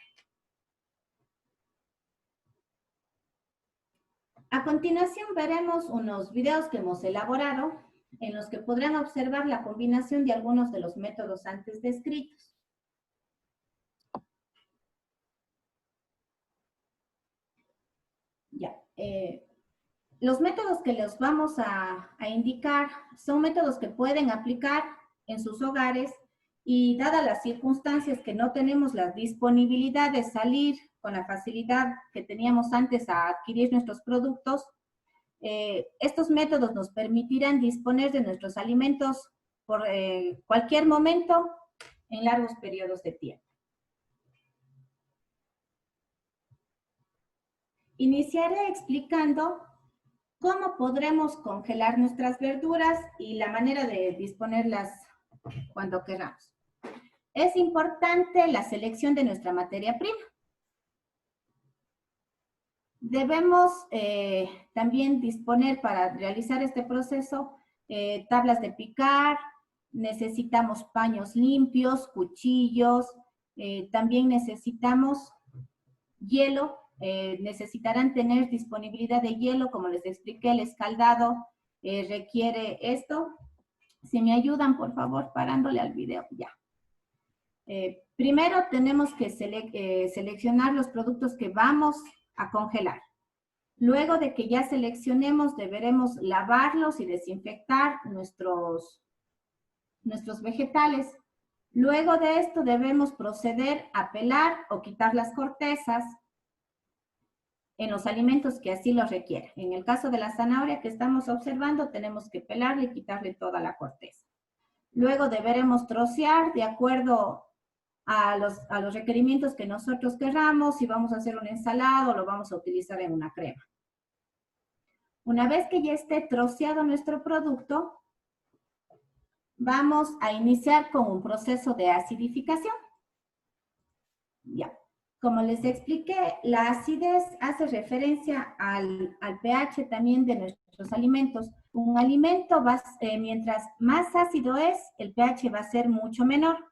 A continuación veremos unos videos que hemos elaborado en los que podrán observar la combinación de algunos de los métodos antes descritos. Ya, los métodos que les vamos a indicar son métodos que pueden aplicar en sus hogares y dadas las circunstancias que no tenemos la disponibilidad de salir con la facilidad que teníamos antes a adquirir nuestros productos, estos métodos nos permitirán disponer de nuestros alimentos por cualquier momento en largos periodos de tiempo. Iniciaré explicando cómo podremos congelar nuestras verduras y la manera de disponerlas cuando queramos. Es importante la selección de nuestra materia prima. Debemos también disponer para realizar este proceso tablas de picar, necesitamos paños limpios, cuchillos, también necesitamos hielo. Necesitarán tener disponibilidad de hielo, como les expliqué, el escaldado requiere esto. Si me ayudan, por favor, parándole al video, ya. Primero tenemos que seleccionar los productos que vamos a congelar. Luego de que ya seleccionemos, deberemos lavarlos y desinfectar nuestros vegetales. Luego de esto debemos proceder a pelar o quitar las cortezas en los alimentos que así lo requieran. En el caso de la zanahoria que estamos observando, tenemos que pelarle y quitarle toda la corteza. Luego deberemos trocear de acuerdo a los requerimientos que nosotros queramos, si vamos a hacer una ensalada o lo vamos a utilizar en una crema. Una vez que ya esté troceado nuestro producto, vamos a iniciar con un proceso de acidificación. Ya. Como les expliqué, la acidez hace referencia al pH también de nuestros alimentos. Un alimento, mientras más ácido es, el pH va a ser mucho menor.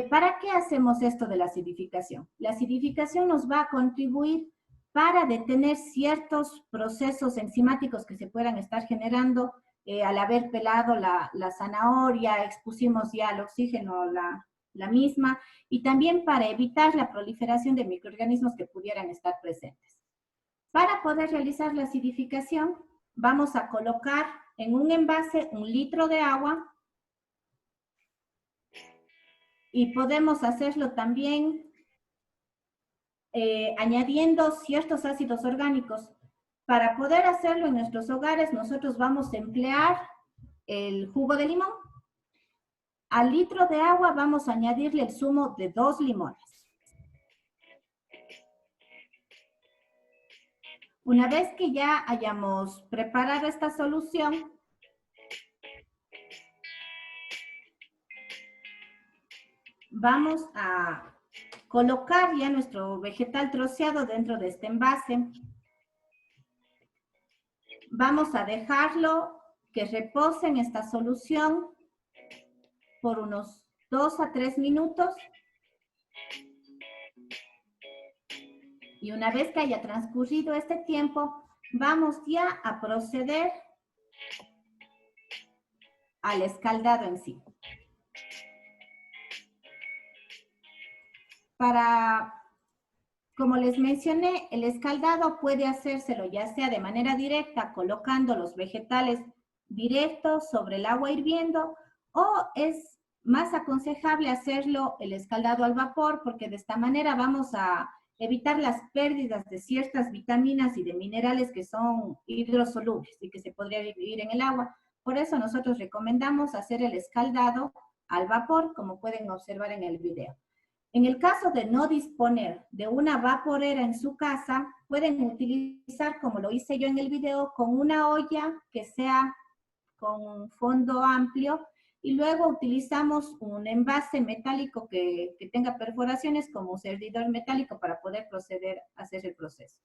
¿Para qué hacemos esto de la acidificación? La acidificación nos va a contribuir para detener ciertos procesos enzimáticos que se puedan estar generando al haber pelado la zanahoria, expusimos ya al oxígeno la misma, y también para evitar la proliferación de microorganismos que pudieran estar presentes. Para poder realizar la acidificación, vamos a colocar en un envase 1 litro de agua, y podemos hacerlo también añadiendo ciertos ácidos orgánicos. Para poder hacerlo en nuestros hogares, nosotros vamos a emplear el jugo de limón. Al litro de agua vamos a añadirle el zumo de 2 limones. Una vez que ya hayamos preparado esta solución, vamos a colocar ya nuestro vegetal troceado dentro de este envase. Vamos a dejarlo que repose en esta solución por unos 2 a 3 minutos. Y una vez que haya transcurrido este tiempo, vamos ya a proceder al escaldado en sí. Como les mencioné, el escaldado puede hacérselo ya sea de manera directa, colocando los vegetales directos sobre el agua hirviendo, o es más aconsejable hacerlo el escaldado al vapor, porque de esta manera vamos a evitar las pérdidas de ciertas vitaminas y de minerales que son hidrosolubles y que se podrían dividir en el agua. Por eso nosotros recomendamos hacer el escaldado al vapor, como pueden observar en el video. En el caso de no disponer de una vaporera en su casa, pueden utilizar, como lo hice yo en el video, con una olla que sea con un fondo amplio, y luego utilizamos un envase metálico que tenga perforaciones como un servidor metálico para poder proceder a hacer el proceso.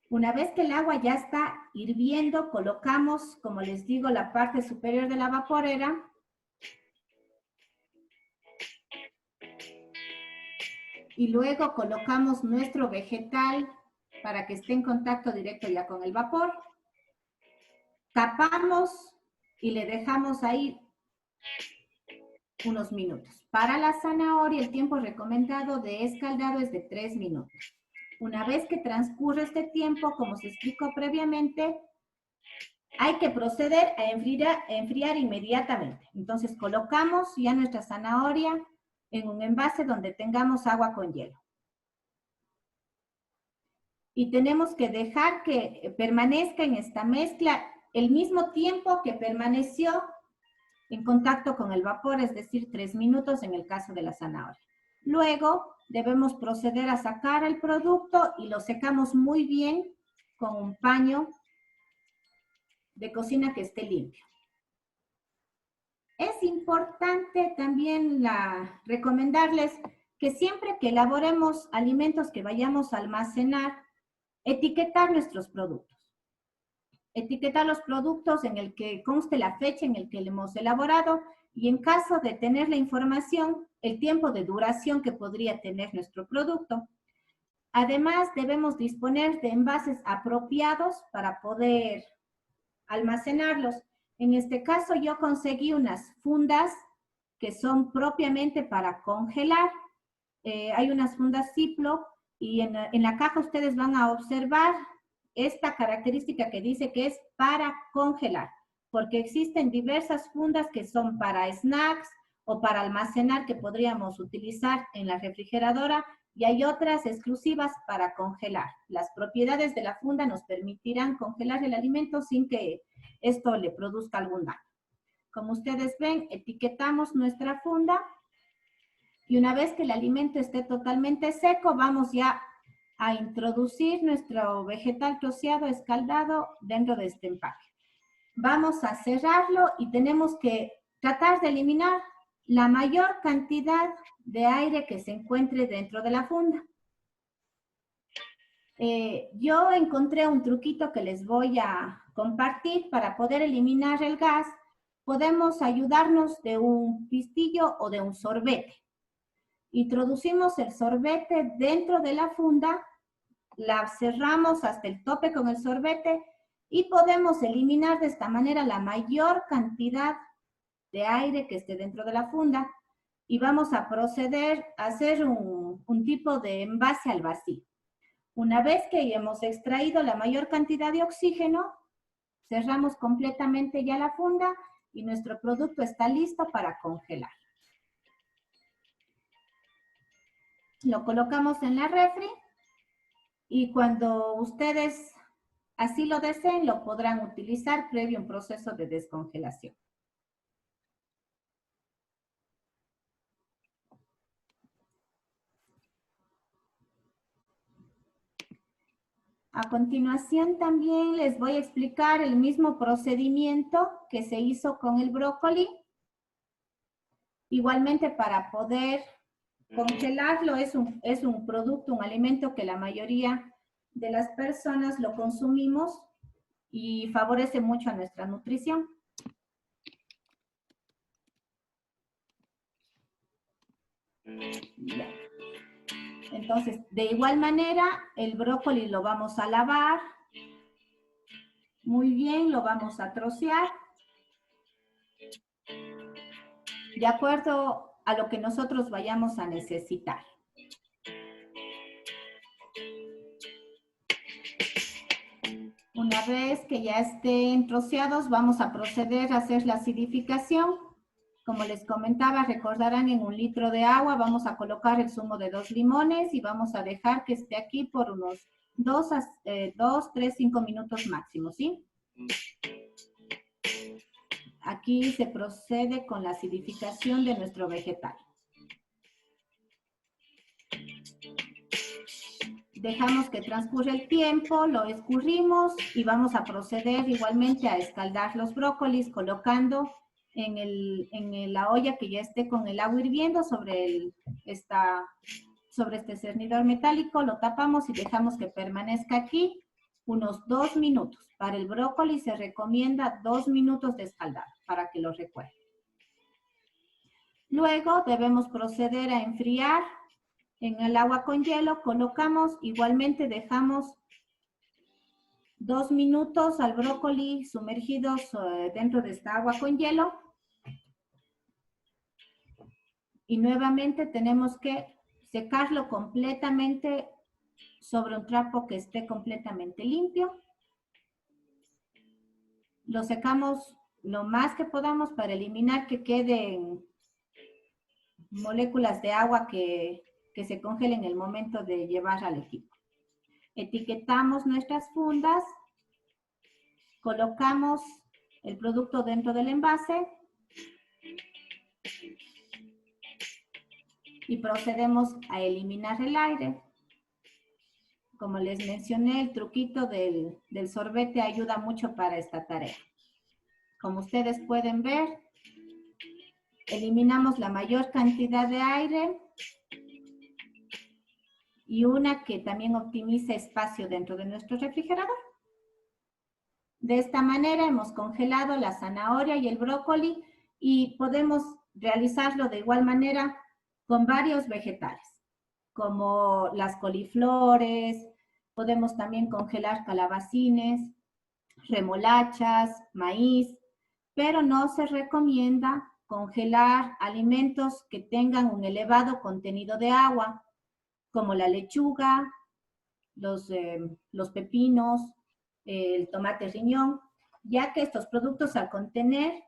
Una vez que el agua ya está hirviendo, colocamos, como les digo, la parte superior de la vaporera. Y luego colocamos nuestro vegetal para que esté en contacto directo ya con el vapor. Tapamos y le dejamos ahí unos minutos. Para la zanahoria, el tiempo recomendado de escaldado es de 3 minutos. Una vez que transcurre este tiempo, como se explicó previamente, hay que proceder a enfriar inmediatamente. Entonces colocamos ya nuestra zanahoria en un envase donde tengamos agua con hielo. Y tenemos que dejar que permanezca en esta mezcla el mismo tiempo que permaneció en contacto con el vapor, es decir, 3 minutos en el caso de la zanahoria. Luego debemos proceder a sacar el producto y lo secamos muy bien con un paño de cocina que esté limpio. Es importante también recomendarles que siempre que elaboremos alimentos que vayamos a almacenar, etiquetar nuestros productos. Etiquetar los productos en el que conste la fecha en el que lo hemos elaborado y, en caso de tener la información, el tiempo de duración que podría tener nuestro producto. Además, debemos disponer de envases apropiados para poder almacenarlos. En este caso, yo conseguí unas fundas que son propiamente para congelar. Hay unas fundas Ziploc y en la caja ustedes van a observar esta característica que dice que es para congelar, porque existen diversas fundas que son para snacks o para almacenar que podríamos utilizar en la refrigeradora, y hay otras exclusivas para congelar. Las propiedades de la funda nos permitirán congelar el alimento sin que esto le produzca algún daño. Como ustedes ven, etiquetamos nuestra funda y una vez que el alimento esté totalmente seco, vamos ya a introducir nuestro vegetal troceado escaldado dentro de este empaque. Vamos a cerrarlo y tenemos que tratar de eliminar la mayor cantidad de aire que se encuentre dentro de la funda. Yo encontré un truquito que les voy a compartir para poder eliminar el gas. Podemos ayudarnos de un pistillo o de un sorbete. Introducimos el sorbete dentro de la funda la cerramos hasta el tope con el sorbete y podemos eliminar de esta manera la mayor cantidad de aire que esté dentro de la funda y vamos a proceder a hacer un tipo de envase al vacío. Una vez que hemos extraído la mayor cantidad de oxígeno, cerramos completamente ya la funda y nuestro producto está listo para congelar. Lo colocamos en la refri y cuando ustedes así lo deseen, lo podrán utilizar previo a un proceso de descongelación. A continuación también les voy a explicar el mismo procedimiento que se hizo con el brócoli. Igualmente para poder congelarlo es un producto, un alimento que la mayoría de las personas lo consumimos y favorece mucho a nuestra nutrición. Ya. Entonces, de igual manera, el brócoli lo vamos a lavar. Muy bien, lo vamos a trocear. De acuerdo a lo que nosotros vayamos a necesitar. Una vez que ya estén troceados, vamos a proceder a hacer la acidificación. Como les comentaba, recordarán en 1 litro de agua vamos a colocar el zumo de 2 limones y vamos a dejar que esté aquí por unos 2, 3, 5 minutos máximo, ¿sí? Aquí se procede con la acidificación de nuestro vegetal. Dejamos que transcurra el tiempo, lo escurrimos y vamos a proceder igualmente a escaldar los brócolis colocando en la olla que ya esté con el agua hirviendo sobre este cernidor metálico, lo tapamos y dejamos que permanezca aquí unos 2 minutos. Para el brócoli se recomienda 2 minutos de escaldado para que lo recuerde. Luego debemos proceder a enfriar en el agua con hielo, colocamos, igualmente dejamos 2 minutos al brócoli sumergidos dentro de esta agua con hielo. Y nuevamente tenemos que secarlo completamente sobre un trapo que esté completamente limpio. Lo secamos lo más que podamos para eliminar que queden moléculas de agua que se congelen en el momento de llevar al equipo. Etiquetamos nuestras fundas, colocamos el producto dentro del envase y procedemos a eliminar el aire. Como les mencioné, el truquito del sorbete ayuda mucho para esta tarea. Como ustedes pueden ver, eliminamos la mayor cantidad de aire y una que también optimiza espacio dentro de nuestro refrigerador. De esta manera hemos congelado la zanahoria y el brócoli y podemos realizarlo de igual manera con varios vegetales, como las coliflores, podemos también congelar calabacines, remolachas, maíz, pero no se recomienda congelar alimentos que tengan un elevado contenido de agua, como la lechuga, los pepinos, el tomate riñón, ya que estos productos al contener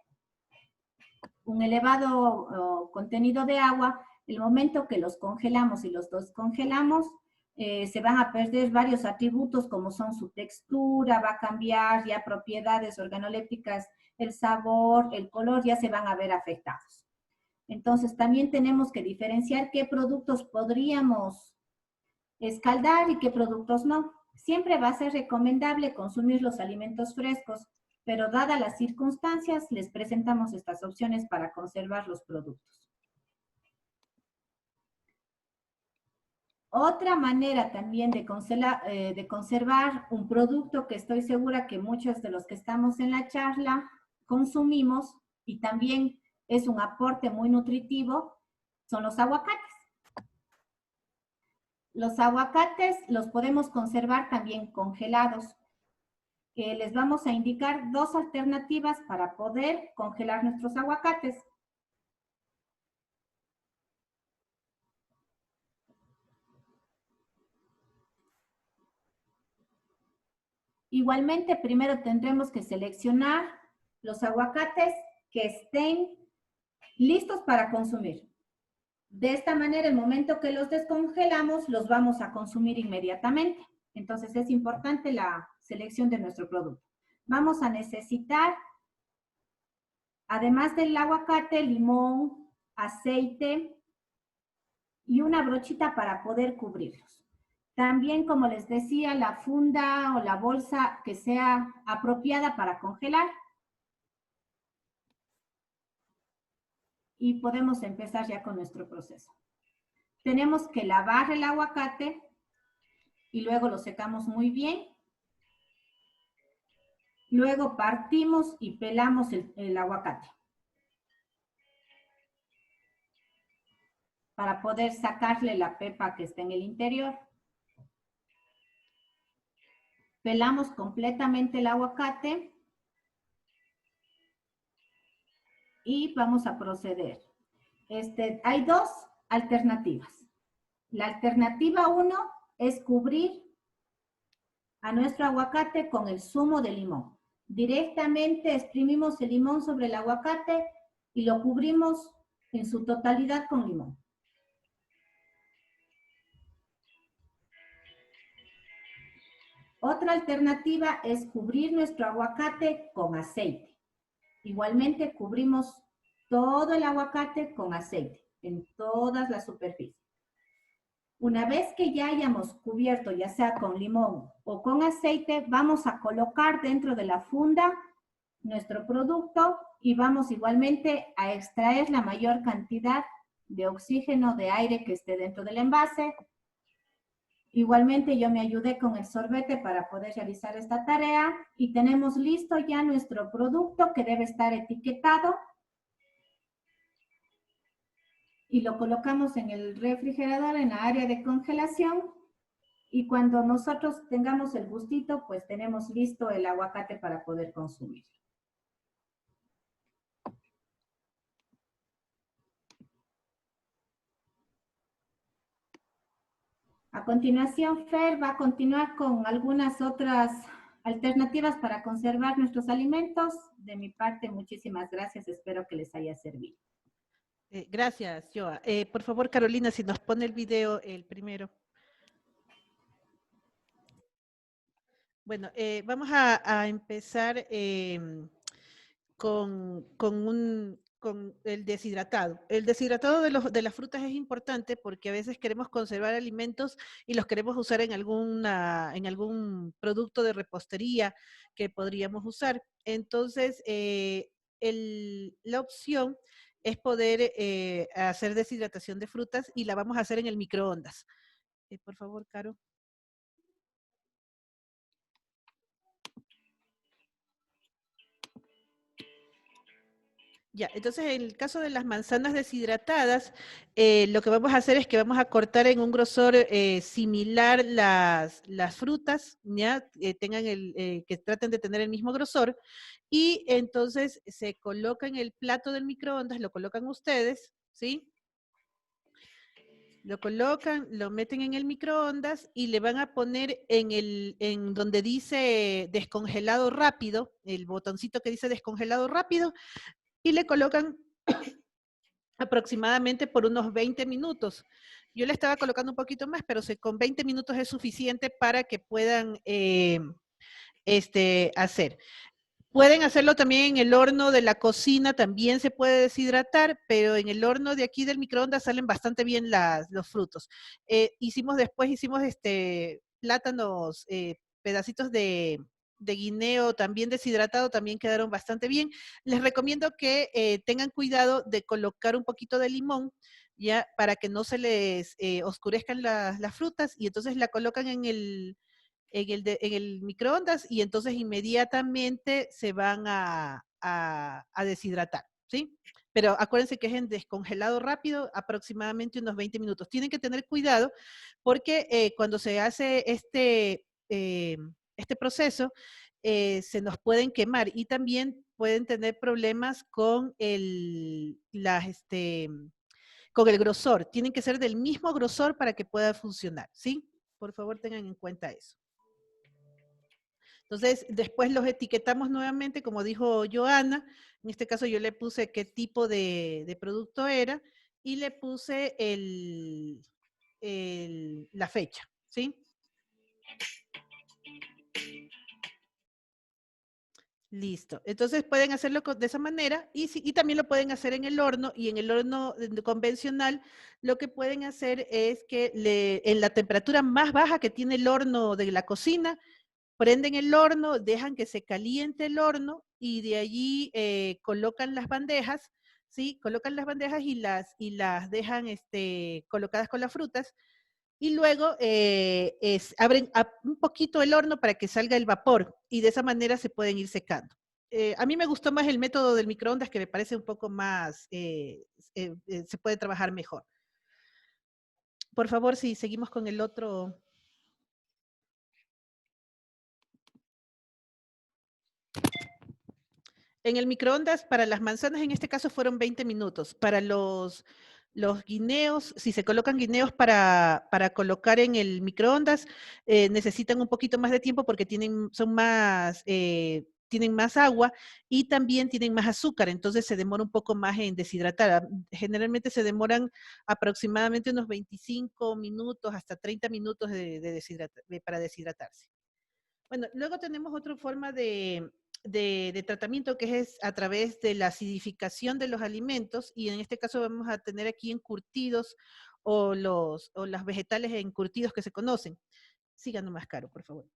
un elevado contenido de agua, el momento que los congelamos y los descongelamos, se van a perder varios atributos como son su textura, va a cambiar ya propiedades organolépticas, el sabor, el color, ya se van a ver afectados. Entonces también tenemos que diferenciar qué productos podríamos escaldar y qué productos no. Siempre va a ser recomendable consumir los alimentos frescos, pero dadas las circunstancias, les presentamos estas opciones para conservar los productos. Otra manera también de conservar un producto que estoy segura que muchos de los que estamos en la charla consumimos y también es un aporte muy nutritivo, son los aguacates. Los aguacates los podemos conservar también congelados. Les vamos a indicar dos alternativas para poder congelar nuestros aguacates. Igualmente, primero tendremos que seleccionar los aguacates que estén listos para consumir. De esta manera, el momento que los descongelamos, los vamos a consumir inmediatamente. Entonces, es importante la selección de nuestro producto. Vamos a necesitar, además del aguacate, limón, aceite y una brochita para poder cubrirlos. También, como les decía, la funda o la bolsa que sea apropiada para congelar. Y podemos empezar ya con nuestro proceso. Tenemos que lavar el aguacate y luego lo secamos muy bien. Luego partimos y pelamos el aguacate para poder sacarle la pepa que está en el interior. Pelamos completamente el aguacate y vamos a proceder. Hay dos alternativas. La alternativa 1 es cubrir a nuestro aguacate con el zumo de limón. Directamente exprimimos el limón sobre el aguacate y lo cubrimos en su totalidad con limón. Otra alternativa es cubrir nuestro aguacate con aceite. Igualmente cubrimos todo el aguacate con aceite en todas las superficies. Una vez que ya hayamos cubierto, ya sea con limón o con aceite, vamos a colocar dentro de la funda nuestro producto y vamos igualmente a extraer la mayor cantidad de oxígeno, de aire que esté dentro del envase. Igualmente yo me ayudé con el sorbete para poder realizar esta tarea y tenemos listo ya nuestro producto que debe estar etiquetado. Y lo colocamos en el refrigerador, en la área de congelación. Y cuando nosotros tengamos el gustito, pues tenemos listo el aguacate para poder consumir. A continuación, Fer va a continuar con algunas otras alternativas para conservar nuestros alimentos. De mi parte, muchísimas gracias. Espero que les haya servido. Gracias, Joa. Por favor, Carolina, si nos pone el video el primero. Bueno, vamos a empezar con el deshidratado. El deshidratado de las frutas es importante porque a veces queremos conservar alimentos y los queremos usar en algún producto de repostería que podríamos usar. Entonces, la opción es poder hacer deshidratación de frutas y la vamos a hacer en el microondas. Por favor, Caro. Ya, entonces en el caso de las manzanas deshidratadas, lo que vamos a hacer es que vamos a cortar en un grosor similar las frutas, ¿ya? Que traten de tener el mismo grosor, y entonces se coloca en el plato del microondas, lo colocan ustedes, ¿sí? Lo colocan, lo meten en el microondas y le van a poner en donde dice descongelado rápido, el botoncito que dice descongelado rápido, y le colocan aproximadamente por unos 20 minutos. Yo le estaba colocando un poquito más, pero con 20 minutos es suficiente para que puedan hacer. Pueden hacerlo también en el horno de la cocina, también se puede deshidratar, pero en el horno de aquí del microondas salen bastante bien los frutos. Hicimos plátanos, pedacitos de guineo también deshidratado, también quedaron bastante bien. Les recomiendo que tengan cuidado de colocar un poquito de limón, ya, para que no se les oscurezcan las frutas, y entonces la colocan en el microondas y entonces inmediatamente se van a deshidratar. ¿sí? Pero acuérdense que es en descongelado rápido, aproximadamente unos 20 minutos. Tienen que tener cuidado porque cuando se hace este proceso, se nos pueden quemar y también pueden tener problemas con el grosor. Tienen que ser del mismo grosor para que pueda funcionar, ¿sí? Por favor, tengan en cuenta eso. Entonces, después los etiquetamos nuevamente, como dijo Joana. En este caso yo le puse qué tipo de producto era y le puse la fecha, ¿sí? Listo. Entonces pueden hacerlo de esa manera y también lo pueden hacer en el horno y en el horno convencional lo que pueden hacer es que en la temperatura más baja que tiene el horno de la cocina, prenden el horno, dejan que se caliente el horno y de allí colocan las bandejas, ¿sí? Colocan las bandejas y las dejan colocadas con las frutas y luego abren un poquito el horno para que salga el vapor y de esa manera se pueden ir secando. A mí me gustó más el método del microondas que me parece un poco más, se puede trabajar mejor. Por favor, si seguimos con el otro. En el microondas, para las manzanas en este caso fueron 20 minutos. Para los guineos, si se colocan guineos para colocar en el microondas, necesitan un poquito más de tiempo porque tienen más agua y también tienen más azúcar, entonces se demora un poco más en deshidratar. Generalmente se demoran aproximadamente unos 25 minutos hasta 30 minutos para deshidratarse. Bueno, luego tenemos otra forma de tratamiento que es a través de la acidificación de los alimentos y en este caso vamos a tener aquí encurtidos o las vegetales encurtidos que se conocen. Sigan más caro, por favor.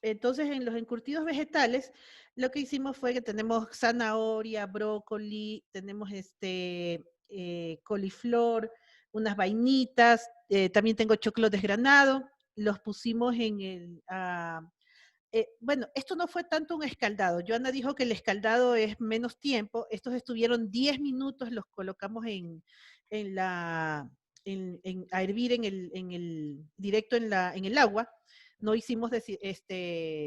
Entonces, en los encurtidos vegetales, lo que hicimos fue que tenemos zanahoria, brócoli, tenemos coliflor, unas vainitas, también tengo choclo desgranado, los pusimos bueno, esto no fue tanto un escaldado. Joana dijo que el escaldado es menos tiempo. Estos estuvieron 10 minutos, los colocamos a hervir directo en el agua. No hicimos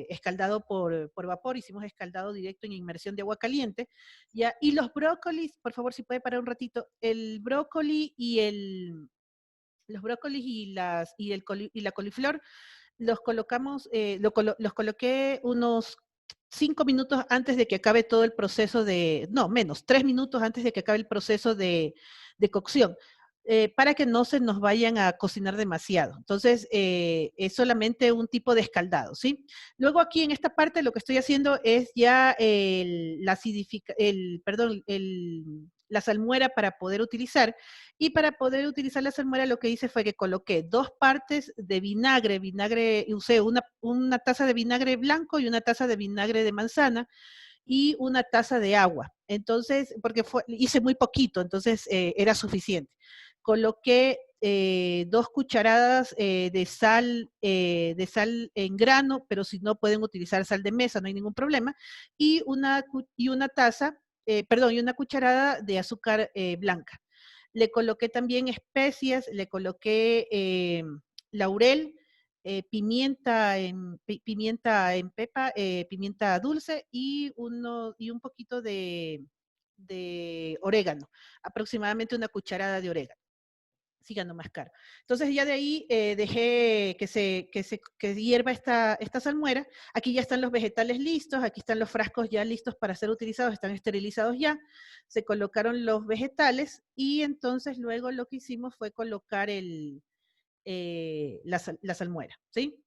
escaldado por vapor, hicimos escaldado directo en inmersión de agua caliente. ¿Ya? Y los brócolis, por favor, si puede parar un ratito, el brócoli los brócolis y la coliflor los colocamos, los coloqué unos 5 minutos antes de que acabe todo el proceso no, menos, 3 minutos antes de que acabe el proceso de cocción, para que no se nos vayan a cocinar demasiado. Entonces, es solamente un tipo de escaldado, ¿sí? Luego aquí en esta parte lo que estoy haciendo es ya la salmuera para poder utilizar. Y para poder utilizar la salmuera lo que hice fue que coloqué 2 partes de vinagre, usé una taza de vinagre blanco y una taza de vinagre de manzana y una taza de agua. Entonces, porque hice muy poquito, entonces era suficiente. Coloqué 2 cucharadas de sal en grano, pero si no pueden utilizar sal de mesa, no hay ningún problema, y una taza, y una cucharada de azúcar blanca. Le coloqué también especias, le coloqué laurel, pimienta en pepa, pimienta dulce y un poquito de orégano, aproximadamente una cucharada de orégano. Sigando más caro. Entonces ya de ahí dejé que hierva esta salmuera. Aquí ya están los vegetales listos, aquí están los frascos ya listos para ser utilizados, están esterilizados ya. Se colocaron los vegetales y entonces luego lo que hicimos fue colocar la salmuera, ¿sí?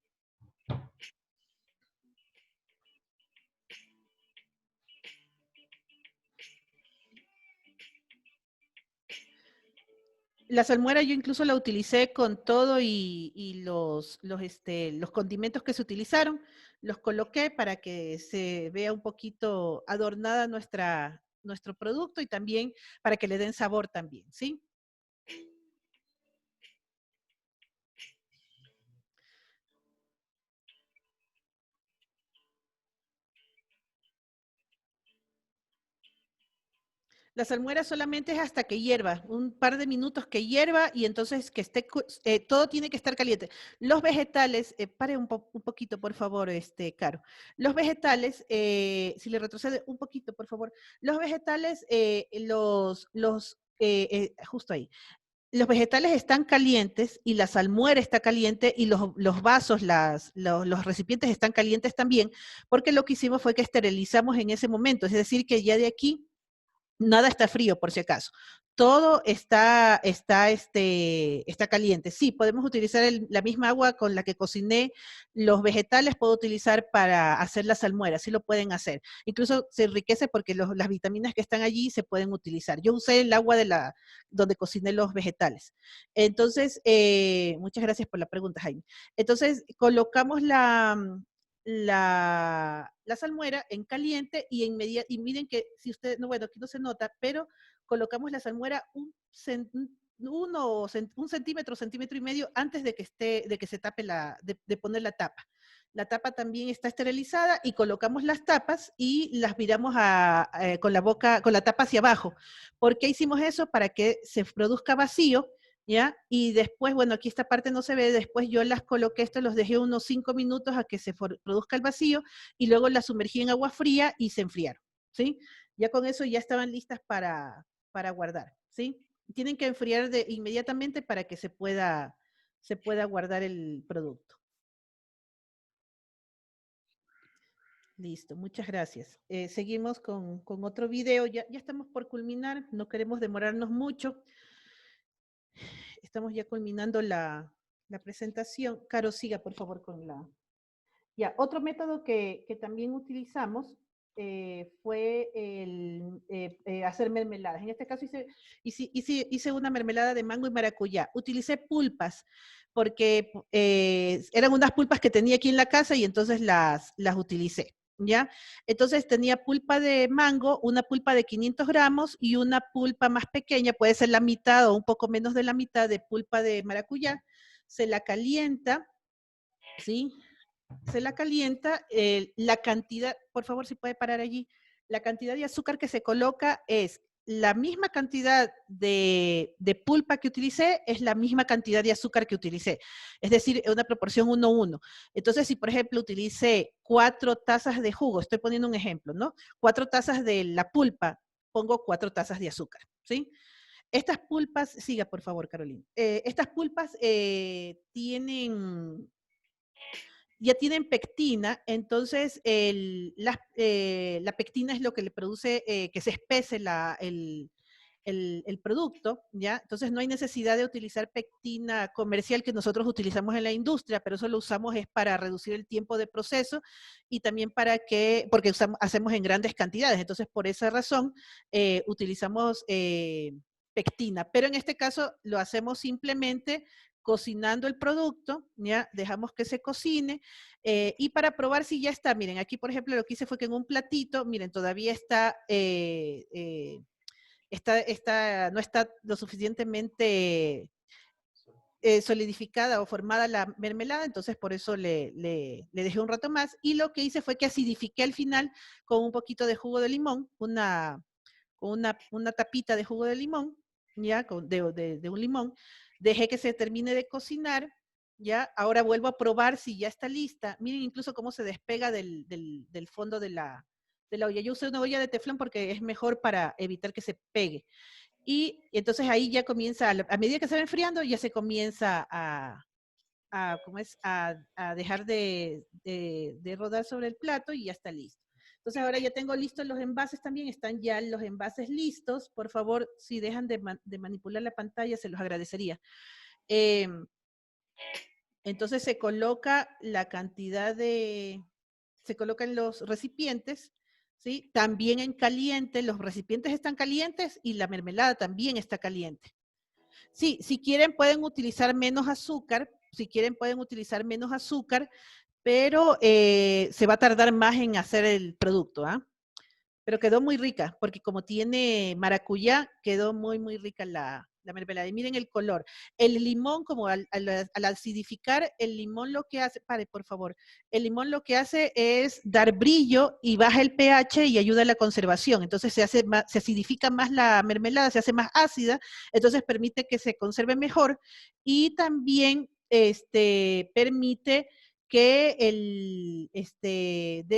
La salmuera yo incluso la utilicé con todo y los condimentos que se utilizaron, los coloqué para que se vea un poquito adornada nuestro producto y también para que le den sabor también, ¿sí? La salmuera solamente es hasta que hierva, un par de minutos que hierva y entonces que esté, todo tiene que estar caliente. Los vegetales, pare un poquito por favor, Caro. Los vegetales, si le retrocede un poquito por favor, los vegetales, justo ahí, los vegetales están calientes y la salmuera está caliente y los vasos, los recipientes están calientes también, porque lo que hicimos fue que esterilizamos en ese momento, es decir, que ya de aquí nada está frío, por si acaso. Todo está caliente. Sí, podemos utilizar la misma agua con la que cociné los vegetales, puedo utilizar para hacer la salmuera, sí lo pueden hacer. Incluso se enriquece porque las vitaminas que están allí se pueden utilizar. Yo usé el agua donde cociné los vegetales. Entonces, muchas gracias por la pregunta, Jaime. Entonces, colocamos la salmuera en caliente y miren que si usted, no, bueno, aquí no se nota, pero colocamos la salmuera un centímetro, centímetro y medio antes de que se tape de poner la tapa. La tapa también está esterilizada y colocamos las tapas y las viramos con la tapa hacia abajo. ¿Por qué hicimos eso? Para que se produzca vacío, ¿ya? Y después, bueno, aquí esta parte no se ve, después yo las coloqué, los dejé unos 5 minutos a que se produzca el vacío y luego las sumergí en agua fría y se enfriaron, ¿sí? Ya con eso ya estaban listas para guardar, ¿sí? Tienen que enfriar inmediatamente para que se pueda guardar el producto. Listo, muchas gracias. Seguimos con otro video, ya estamos por culminar, no queremos demorarnos mucho. Estamos ya culminando la presentación. Caro, siga por favor con la... Ya, otro método que también utilizamos fue hacer mermeladas. En este caso hice una mermelada de mango y maracuyá. Utilicé pulpas porque eran unas pulpas que tenía aquí en la casa y entonces las utilicé. ¿Ya? Entonces tenía pulpa de mango, una pulpa de 500 gramos y una pulpa más pequeña, puede ser la mitad o un poco menos de la mitad de pulpa de maracuyá. Se la calienta, ¿sí? Se la calienta, la cantidad, por favor si puede parar allí, la cantidad de azúcar que se coloca es la misma cantidad de pulpa que utilicé, es la misma cantidad de azúcar que utilicé. Es decir, una proporción 1:1. Entonces, si por ejemplo utilicé 4 tazas de jugo, estoy poniendo un ejemplo, ¿no? 4 tazas de la pulpa, pongo 4 tazas de azúcar, ¿sí? Estas pulpas, siga por favor, Carolina. Estas pulpas ya tienen pectina, entonces la pectina es lo que le produce que se espese el producto, ¿ya? Entonces no hay necesidad de utilizar pectina comercial que nosotros utilizamos en la industria, pero eso lo usamos es para reducir el tiempo de proceso y también porque hacemos en grandes cantidades, entonces por esa razón utilizamos pectina, pero en este caso lo hacemos simplemente cocinando el producto, ya dejamos que se cocine y para probar si ya está, miren, aquí por ejemplo lo que hice fue que en un platito, miren, todavía no está lo suficientemente solidificada o formada la mermelada, entonces por eso le dejé un rato más y lo que hice fue que acidifiqué al final con un poquito de jugo de limón, una tapita de jugo de limón, ya, de un limón, dejé que se termine de cocinar, ya, ahora vuelvo a probar si ya está lista, miren incluso cómo se despega del fondo de la olla, yo usé una olla de teflón porque es mejor para evitar que se pegue, y entonces ahí ya comienza, a medida que se va enfriando, ya se comienza a dejar de rodar sobre el plato y ya está listo. Entonces ahora ya tengo listos los envases también, están ya los envases listos. Por favor, si dejan de manipular la pantalla, se los agradecería. Entonces se coloca la cantidad se colocan los recipientes, ¿sí? También en caliente, los recipientes están calientes y la mermelada también está caliente. Sí, si quieren pueden utilizar menos azúcar, pero se va a tardar más en hacer el producto, ¿ah? Pero quedó muy rica, porque como tiene maracuyá, quedó muy, muy rica la la mermelada. Y miren el color. El limón, como al acidificar, el limón lo que hace, pare por favor, el limón lo que hace es dar brillo y baja el pH y ayuda a la conservación. Entonces se acidifica más la mermelada, se hace más ácida, entonces permite que se conserve mejor y también permite que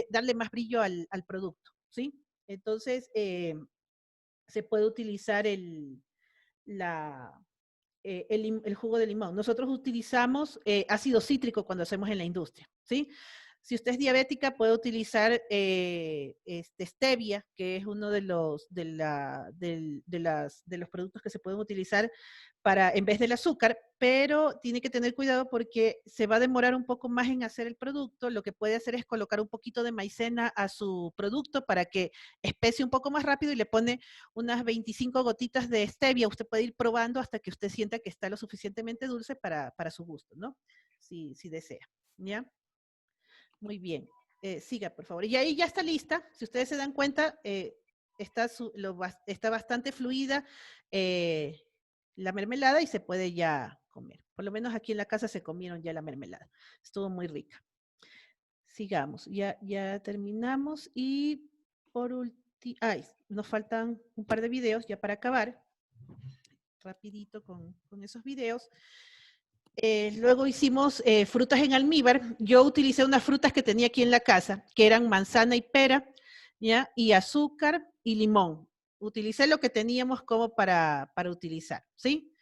darle más brillo al producto, ¿sí? Entonces, se puede utilizar el jugo de limón. Nosotros utilizamos ácido cítrico cuando hacemos en la industria, ¿sí? Si usted es diabética, puede utilizar stevia, que es uno de los productos que se pueden utilizar en vez del azúcar, pero tiene que tener cuidado porque se va a demorar un poco más en hacer el producto. Lo que puede hacer es colocar un poquito de maicena a su producto para que especie un poco más rápido y le pone unas 25 gotitas de stevia. Usted puede ir probando hasta que usted sienta que está lo suficientemente dulce para su gusto, ¿no? Si desea, ¿ya? Muy bien. Siga, por favor. Y ahí ya está lista. Si ustedes se dan cuenta, está bastante fluida la mermelada y se puede ya comer. Por lo menos aquí en la casa se comieron ya la mermelada. Estuvo muy rica. Sigamos. Ya terminamos. Y por último, nos faltan un par de videos ya para acabar. Rapidito con esos videos. Luego hicimos frutas en almíbar. Yo utilicé unas frutas que tenía aquí en la casa, que eran manzana y pera, ¿ya? Y azúcar y limón. Utilicé lo que teníamos como para utilizar, ¿sí?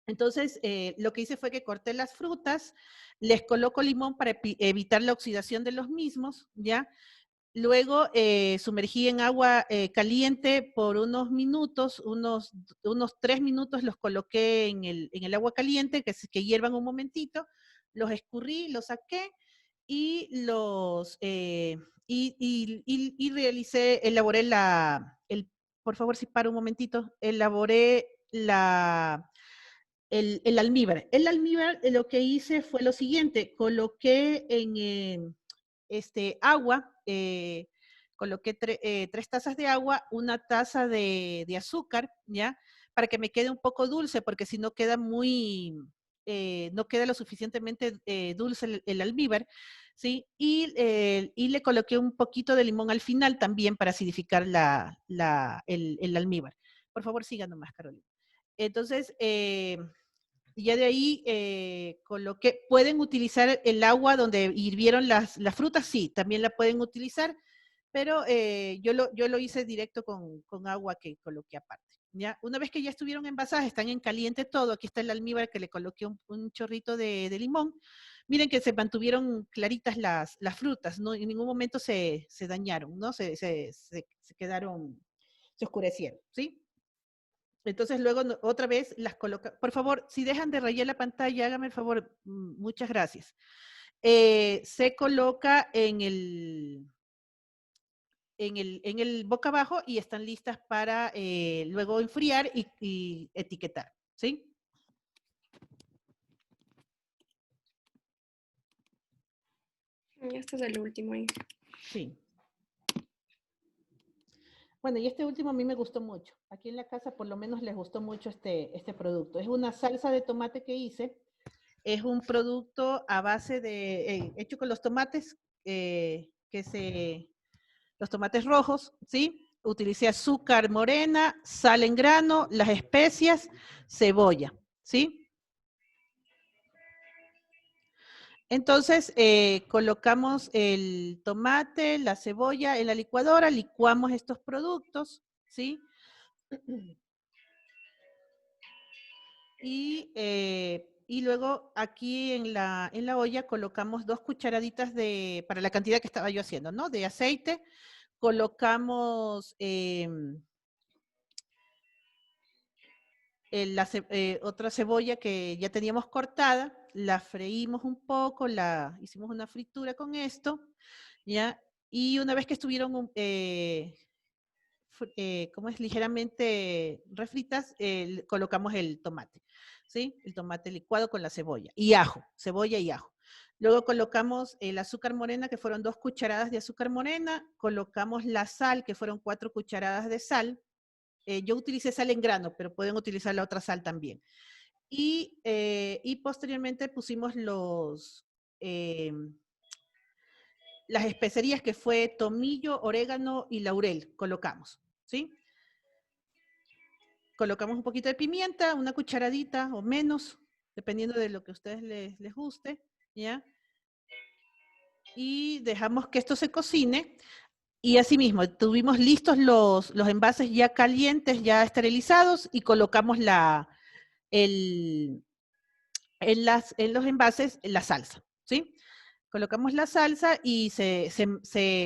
Entonces, lo que hice fue que corté las frutas, les coloco limón para evitar la oxidación de los mismos, ¿ya? Luego sumergí en agua caliente por unos minutos, unos 3 minutos los coloqué en el agua caliente, que hiervan un momentito, los escurrí, los saqué y elaboré por favor si para un momentito, elaboré el almíbar. El almíbar lo que hice fue lo siguiente, coloqué en agua, coloqué 3 tazas de agua, 1 taza de azúcar, ¿ya? Para que me quede un poco dulce, porque si no queda no queda lo suficientemente dulce el almíbar, ¿sí? Y le coloqué un poquito de limón al final también para acidificar el almíbar. Por favor, siga nomás, Carolina. Entonces, y ya de ahí pueden utilizar el agua donde hirvieron las frutas, sí, también la pueden utilizar, pero yo lo hice directo con agua que coloqué aparte. ¿Ya? Una vez que ya estuvieron envasadas, están en caliente todo, aquí está el almíbar que le coloqué un chorrito de limón. Miren que se mantuvieron claritas las frutas, ¿no? En ningún momento se dañaron, ¿no? Se quedaron, se oscurecieron, ¿sí? Entonces luego otra vez las coloca. Por favor, si dejan de rayar la pantalla, háganme el favor. Muchas gracias. Se coloca en el boca abajo y están listas para luego enfriar y etiquetar. ¿Sí? Este es el último ahí. Sí. Bueno, y este último a mí me gustó mucho. Aquí en la casa por lo menos les gustó mucho este producto. Es una salsa de tomate que hice. Es un producto a base de, hecho con los tomates, los tomates rojos, ¿sí? Utilicé azúcar morena, sal en grano, las especias, cebolla, ¿sí? Entonces, colocamos el tomate, la cebolla en la licuadora, licuamos estos productos, ¿sí? Y luego aquí en la olla colocamos 2 cucharaditas para la cantidad que estaba yo haciendo, ¿no? De aceite. Colocamos otra cebolla que ya teníamos cortada, la freímos un poco, hicimos una fritura con esto, ¿ya? Y una vez que estuvieron como es ligeramente refritas, colocamos el tomate, ¿sí? El tomate licuado con la cebolla y ajo, cebolla y ajo. Luego colocamos el azúcar morena, que fueron 2 cucharadas de azúcar morena, colocamos la sal, que fueron 4 cucharadas de sal, yo utilicé sal en grano, pero pueden utilizar la otra sal también. Y posteriormente pusimos las especerías que fue tomillo, orégano y laurel, colocamos, ¿sí? Colocamos un poquito de pimienta, una cucharadita o menos, dependiendo de lo que a ustedes les guste, ¿ya? Y dejamos que esto se cocine. Y asimismo, tuvimos listos los envases ya calientes, ya esterilizados, y colocamos en los envases la salsa, ¿sí? Colocamos la salsa y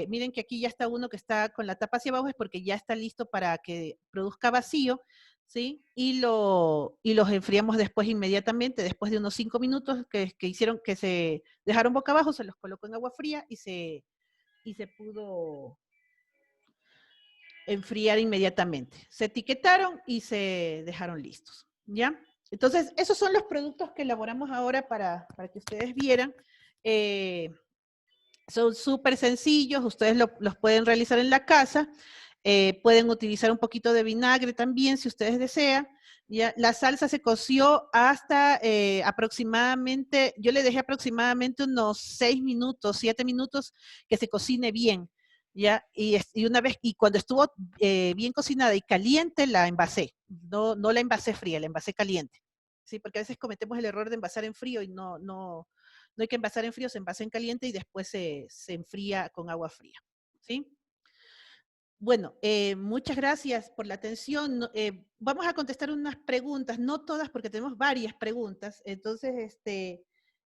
miren que aquí ya está uno que está con la tapa hacia abajo, es porque ya está listo para que produzca vacío, ¿sí? Y los enfriamos después inmediatamente, después de unos 5 minutos que hicieron que se dejaron boca abajo, se los colocó en agua fría y se pudo enfriar inmediatamente. Se etiquetaron y se dejaron listos, ¿ya? Entonces, esos son los productos que elaboramos ahora para que ustedes vieran. Son súper sencillos, ustedes los pueden realizar en la casa. Pueden utilizar un poquito de vinagre también, si ustedes desean. ¿Ya? La salsa se coció hasta aproximadamente, yo le dejé aproximadamente unos 6 minutos, 7 minutos que se cocine bien. ¿Ya? Y cuando estuvo bien cocinada y caliente, la envasé. No la envasé fría, la envasé caliente. ¿Sí? Porque a veces cometemos el error de envasar en frío y no hay que envasar en frío, se envasa en caliente y después se enfría con agua fría. ¿Sí? Bueno, muchas gracias por la atención. Vamos a contestar unas preguntas, no todas porque tenemos varias preguntas. Entonces,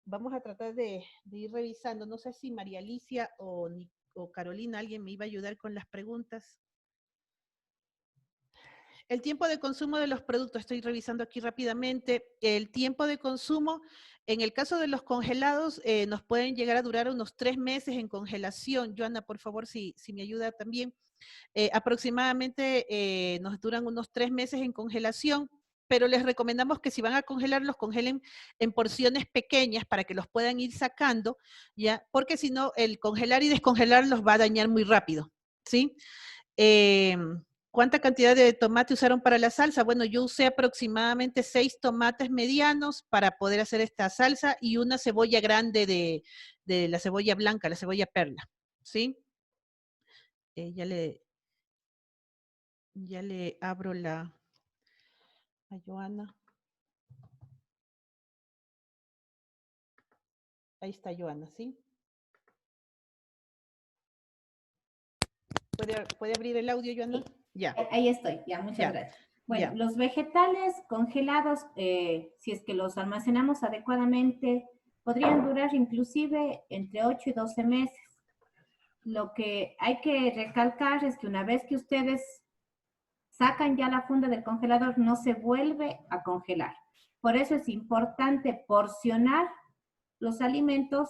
vamos a tratar de ir revisando. No sé si María Alicia o Carolina, alguien me iba a ayudar con las preguntas. El tiempo de consumo de los productos, estoy revisando aquí rápidamente. El tiempo de consumo, en el caso de los congelados, nos pueden llegar a durar unos 3 meses en congelación. Joana, por favor, si me ayuda también. Aproximadamente nos duran unos 3 meses en congelación, pero les recomendamos que si van a congelar, los congelen en porciones pequeñas para que los puedan ir sacando, ¿ya? Porque si no, el congelar y descongelar los va a dañar muy rápido, ¿sí? ¿Cuánta cantidad de tomate usaron para la salsa? Bueno, yo usé aproximadamente 6 tomates medianos para poder hacer esta salsa y una cebolla grande de la cebolla blanca, la cebolla perla, ¿sí? Ya le abro a Joana. Ahí está Joana, ¿sí? ¿Puede abrir el audio, Joana? Sí. Ya. Ahí estoy, ya, muchas gracias. Bueno, los vegetales congelados, si es que los almacenamos adecuadamente, podrían durar inclusive entre 8 y 12 meses. Lo que hay que recalcar es que una vez que ustedes sacan ya la funda del congelador, no se vuelve a congelar. Por eso es importante porcionar los alimentos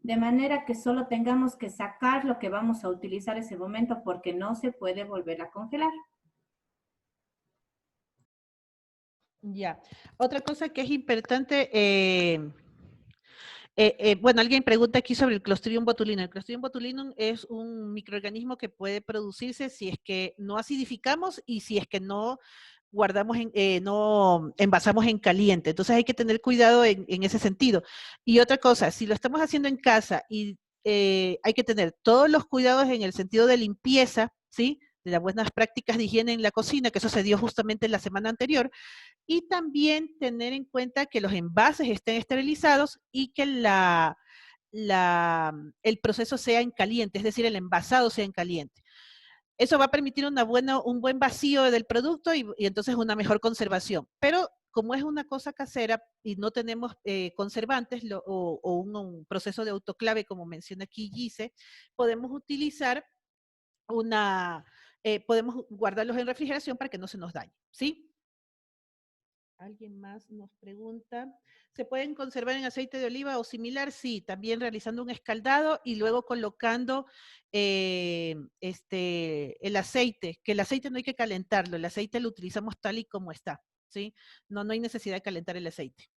de manera que solo tengamos que sacar lo que vamos a utilizar ese momento porque no se puede volver a congelar. Ya. Otra cosa que es importante, bueno, alguien pregunta aquí sobre el Clostridium botulinum. El Clostridium botulinum es un microorganismo que puede producirse si es que no acidificamos y si es que no guardamos, no envasamos en caliente. Entonces hay que tener cuidado en ese sentido. Y otra cosa, si lo estamos haciendo en casa y hay que tener todos los cuidados en el sentido de limpieza, ¿sí? De las buenas prácticas de higiene en la cocina, que eso se dio justamente la semana anterior, y también tener en cuenta que los envases estén esterilizados y que el proceso sea en caliente, es decir, el envasado sea en caliente. Eso va a permitir un buen vacío del producto y entonces una mejor conservación. Pero como es una cosa casera y no tenemos conservantes o un proceso de autoclave, como menciona aquí Gise, podemos utilizar podemos guardarlos en refrigeración para que no se nos dañe, ¿sí? Alguien más nos pregunta, ¿se pueden conservar en aceite de oliva o similar? Sí, también realizando un escaldado y luego colocando el aceite, que el aceite no hay que calentarlo, el aceite lo utilizamos tal y como está, ¿sí? No hay necesidad de calentar el aceite.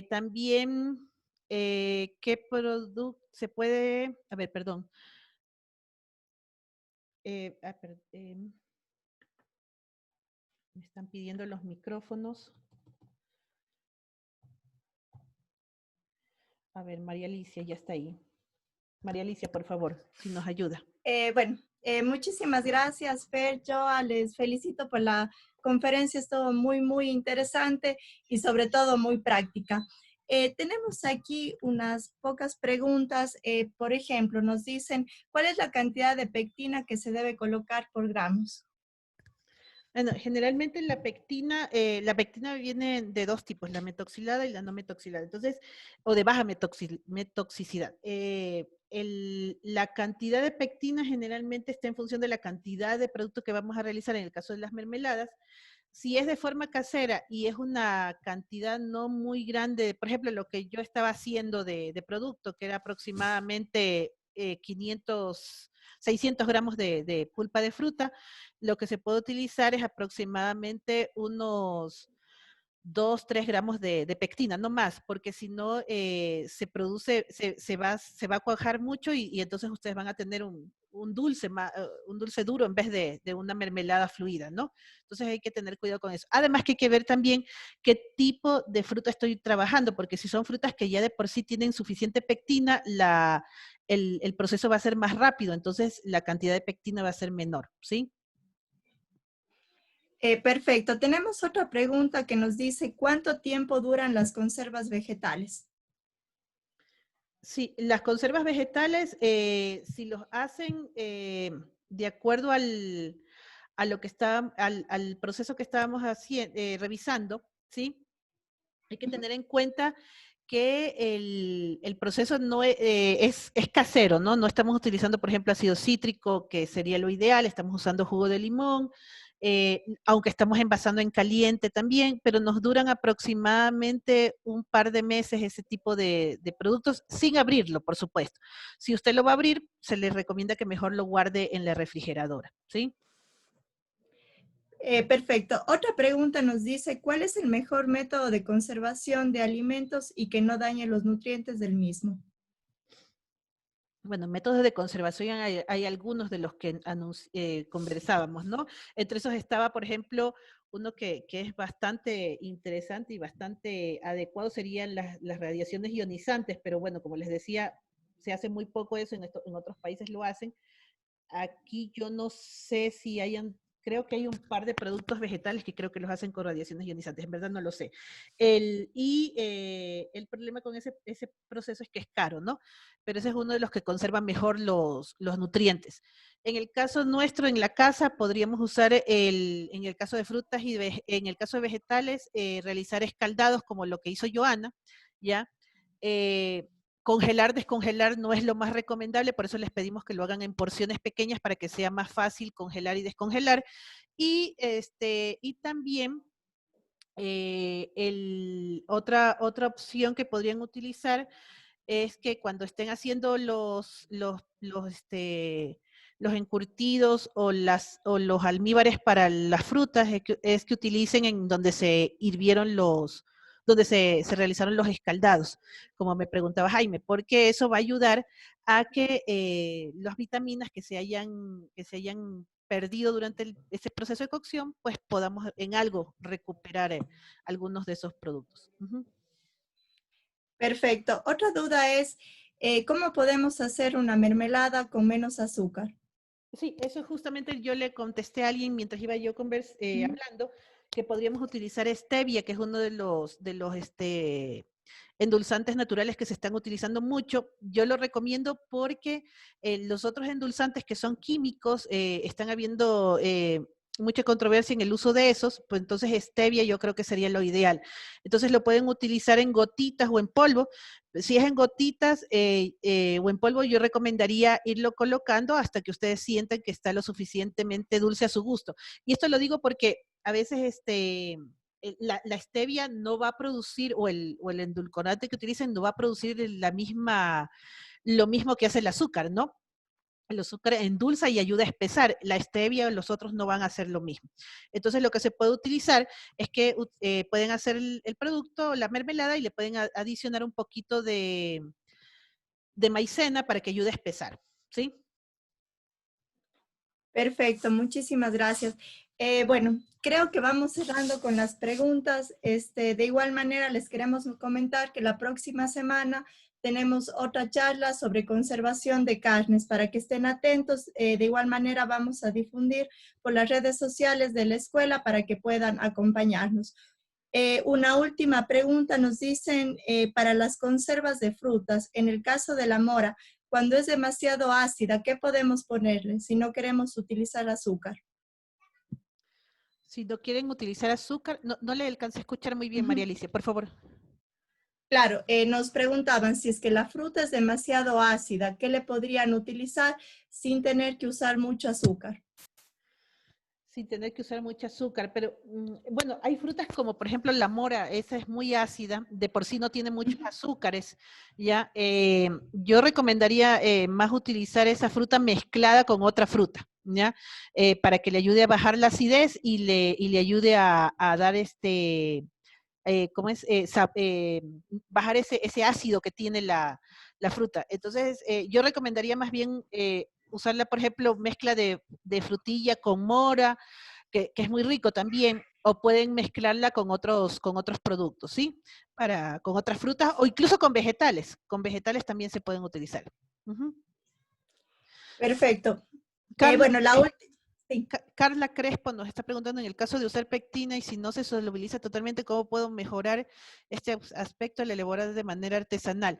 También, ¿qué producto se puede, a ver, perdón. Me están pidiendo los micrófonos. A ver, María Alicia ya está ahí. María Alicia, por favor, si nos ayuda. Bueno, muchísimas gracias, Fer. Yo les felicito por la conferencia, estuvo muy, muy interesante y sobre todo muy práctica. Tenemos aquí unas pocas preguntas. Por ejemplo, nos dicen, ¿cuál es la cantidad de pectina que se debe colocar por gramos? Bueno, generalmente la pectina viene de dos tipos, la metoxilada y la no metoxilada. Entonces, o de baja metoxicidad. La cantidad de pectina generalmente está en función de la cantidad de producto que vamos a realizar en el caso de las mermeladas. Si es de forma casera y es una cantidad no muy grande, por ejemplo, lo que yo estaba haciendo de producto, que era aproximadamente 600 gramos de pulpa de fruta, lo que se puede utilizar es aproximadamente unos 2, 3 gramos de pectina, no más, porque si no se produce, se va a cuajar mucho y entonces ustedes van a tener un dulce duro en vez de una mermelada fluida, ¿no? Entonces hay que tener cuidado con eso. Además que hay que ver también qué tipo de fruta estoy trabajando, porque si son frutas que ya de por sí tienen suficiente pectina, el proceso va a ser más rápido, entonces la cantidad de pectina va a ser menor, ¿sí? Perfecto. Tenemos otra pregunta que nos dice, ¿cuánto tiempo duran las conservas vegetales? Sí, las conservas vegetales, si los hacen de acuerdo a lo que está, al proceso que estábamos revisando, ¿sí? Hay que tener en cuenta que el proceso no es casero, ¿no? No estamos utilizando, por ejemplo, ácido cítrico, que sería lo ideal, estamos usando jugo de limón, aunque estamos envasando en caliente también, pero nos duran aproximadamente un par de meses ese tipo de productos, sin abrirlo, por supuesto. Si usted lo va a abrir, se le recomienda que mejor lo guarde en la refrigeradora, ¿sí? Perfecto. Otra pregunta nos dice, ¿cuál es el mejor método de conservación de alimentos y que no dañe los nutrientes del mismo? Bueno, métodos de conservación hay algunos de los que conversábamos, ¿no? Entre esos estaba, por ejemplo, uno que es bastante interesante y bastante adecuado serían las radiaciones ionizantes, pero bueno, como les decía, se hace muy poco eso, en otros países lo hacen. Aquí yo no sé si creo que hay un par de productos vegetales que creo que los hacen con radiaciones ionizantes, en verdad no lo sé. El problema con ese proceso es que es caro, ¿no? Pero ese es uno de los que conserva mejor los nutrientes. En el caso nuestro, en la casa, podríamos usar, en el caso de frutas y en el caso de vegetales, realizar escaldados como lo que hizo Joana, ¿ya? Congelar, descongelar no es lo más recomendable, por eso les pedimos que lo hagan en porciones pequeñas para que sea más fácil congelar y descongelar. Y también otra opción que podrían utilizar es que cuando estén haciendo los encurtidos o los almíbares para las frutas, es que utilicen en donde se hirvieron donde se realizaron los escaldados. Como me preguntaba Jaime, porque eso va a ayudar a que las vitaminas que se hayan perdido durante ese proceso de cocción, pues podamos en algo recuperar algunos de esos productos. Uh-huh. Perfecto. Otra duda es, ¿cómo podemos hacer una mermelada con menos azúcar? Sí, eso justamente yo le contesté a alguien mientras iba yo hablando, que podríamos utilizar stevia, que es uno de los endulzantes naturales que se están utilizando mucho. Yo lo recomiendo porque los otros endulzantes que son químicos, están habiendo mucha controversia en el uso de esos, pues entonces stevia yo creo que sería lo ideal. Entonces lo pueden utilizar en gotitas o en polvo. Si es en gotitas o en polvo, yo recomendaría irlo colocando hasta que ustedes sientan que está lo suficientemente dulce a su gusto. Y esto lo digo porque a veces la stevia no va a producir, o el endulcorante que utilicen no va a producir lo mismo que hace el azúcar, ¿no? El azúcar endulza y ayuda a espesar. La stevia, los otros no van a hacer lo mismo. Entonces, lo que se puede utilizar es que pueden hacer el producto, la mermelada, y le pueden adicionar un poquito de maicena para que ayude a espesar, ¿sí? Perfecto, muchísimas gracias. Bueno, creo que vamos cerrando con las preguntas. De igual manera, les queremos comentar que la próxima semana tenemos otra charla sobre conservación de carnes para que estén atentos. De igual manera, vamos a difundir por las redes sociales de la escuela para que puedan acompañarnos. Una última pregunta, nos dicen para las conservas de frutas, en el caso de la mora, cuando es demasiado ácida, ¿qué podemos ponerle si no queremos utilizar azúcar? Si no quieren utilizar azúcar, no le alcancé a escuchar muy bien, María Alicia, por favor. Claro, nos preguntaban si es que la fruta es demasiado ácida, ¿qué le podrían utilizar sin tener que usar mucho azúcar? Sin tener que usar mucho azúcar, pero bueno, hay frutas como por ejemplo la mora, esa es muy ácida, de por sí no tiene muchos azúcares, ¿ya? Yo recomendaría más utilizar esa fruta mezclada con otra fruta, ¿ya? Para que le ayude a bajar la acidez y le ayude a dar ¿cómo es? Bajar ese ácido que tiene la fruta. Entonces, yo recomendaría más bien usarla, por ejemplo, mezcla de frutilla con mora, que es muy rico también, o pueden mezclarla con otros productos, ¿sí? Con otras frutas, o incluso con vegetales también se pueden utilizar. Uh-huh. Perfecto. Carla, Bueno, la última. Sí. Carla Crespo nos está preguntando, en el caso de usar pectina y si no se solubiliza totalmente, ¿cómo puedo mejorar este aspecto al elaborar de manera artesanal?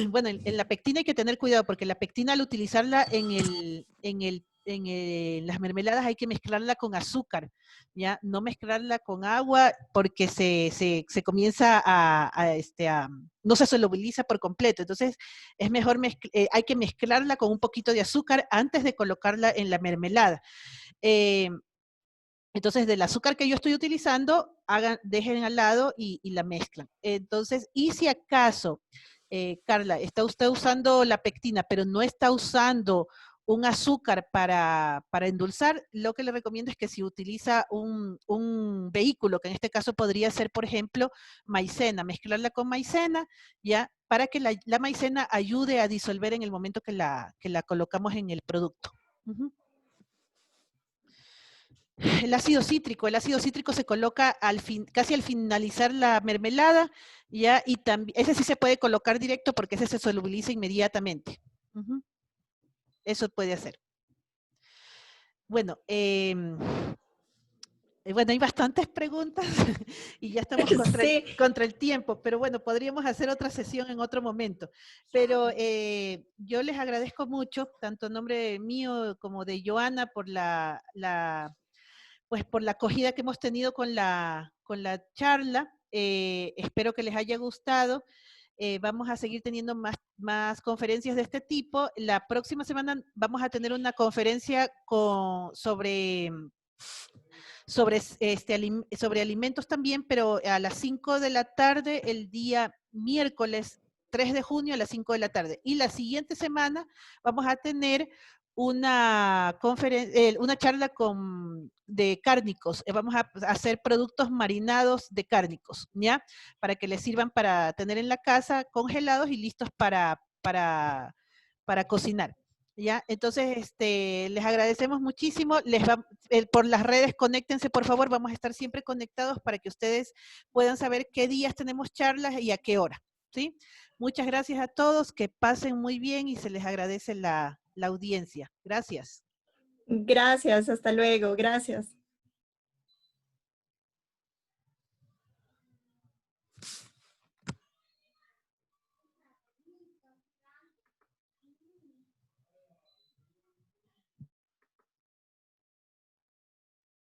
Bueno, en la pectina hay que tener cuidado porque la pectina al utilizarla en las mermeladas hay que mezclarla con azúcar, ¿ya? No mezclarla con agua porque se comienza no se solubiliza por completo. Entonces, es mejor hay que mezclarla con un poquito de azúcar antes de colocarla en la mermelada. Entonces, del azúcar que yo estoy utilizando, dejen al lado y la mezclan. Entonces, y si acaso, Carla, está usted usando la pectina, pero no está usando un azúcar para endulzar, lo que le recomiendo es que si utiliza un vehículo, que en este caso podría ser, por ejemplo, maicena, mezclarla con maicena, ya, para que la maicena ayude a disolver en el momento que la colocamos en el producto. Uh-huh. El ácido cítrico se coloca casi al finalizar la mermelada, ya, y también, ese sí se puede colocar directo porque ese se solubiliza inmediatamente. Uh-huh. Eso puede hacer. Bueno, bueno, hay bastantes preguntas y ya estamos contra el tiempo, pero bueno, podríamos hacer otra sesión en otro momento. Pero yo les agradezco mucho, tanto en nombre mío como de Joana, pues por la acogida que hemos tenido con la charla. Espero que les haya gustado. Vamos a seguir teniendo más conferencias de este tipo. La próxima semana vamos a tener una conferencia sobre alimentos también, pero a las 5 de la tarde, el día miércoles 3 de junio a las 5 de la tarde. Y la siguiente semana vamos a tener una charla de cárnicos. Vamos a hacer productos marinados de cárnicos, ¿ya? Para que les sirvan para tener en la casa congelados y listos para cocinar. ¿Ya? Entonces, les agradecemos muchísimo. Por las redes, conéctense, por favor. Vamos a estar siempre conectados para que ustedes puedan saber qué días tenemos charlas y a qué hora. ¿Sí? Muchas gracias a todos. Que pasen muy bien y se les agradece la audiencia. Gracias. Gracias. Hasta luego. Gracias.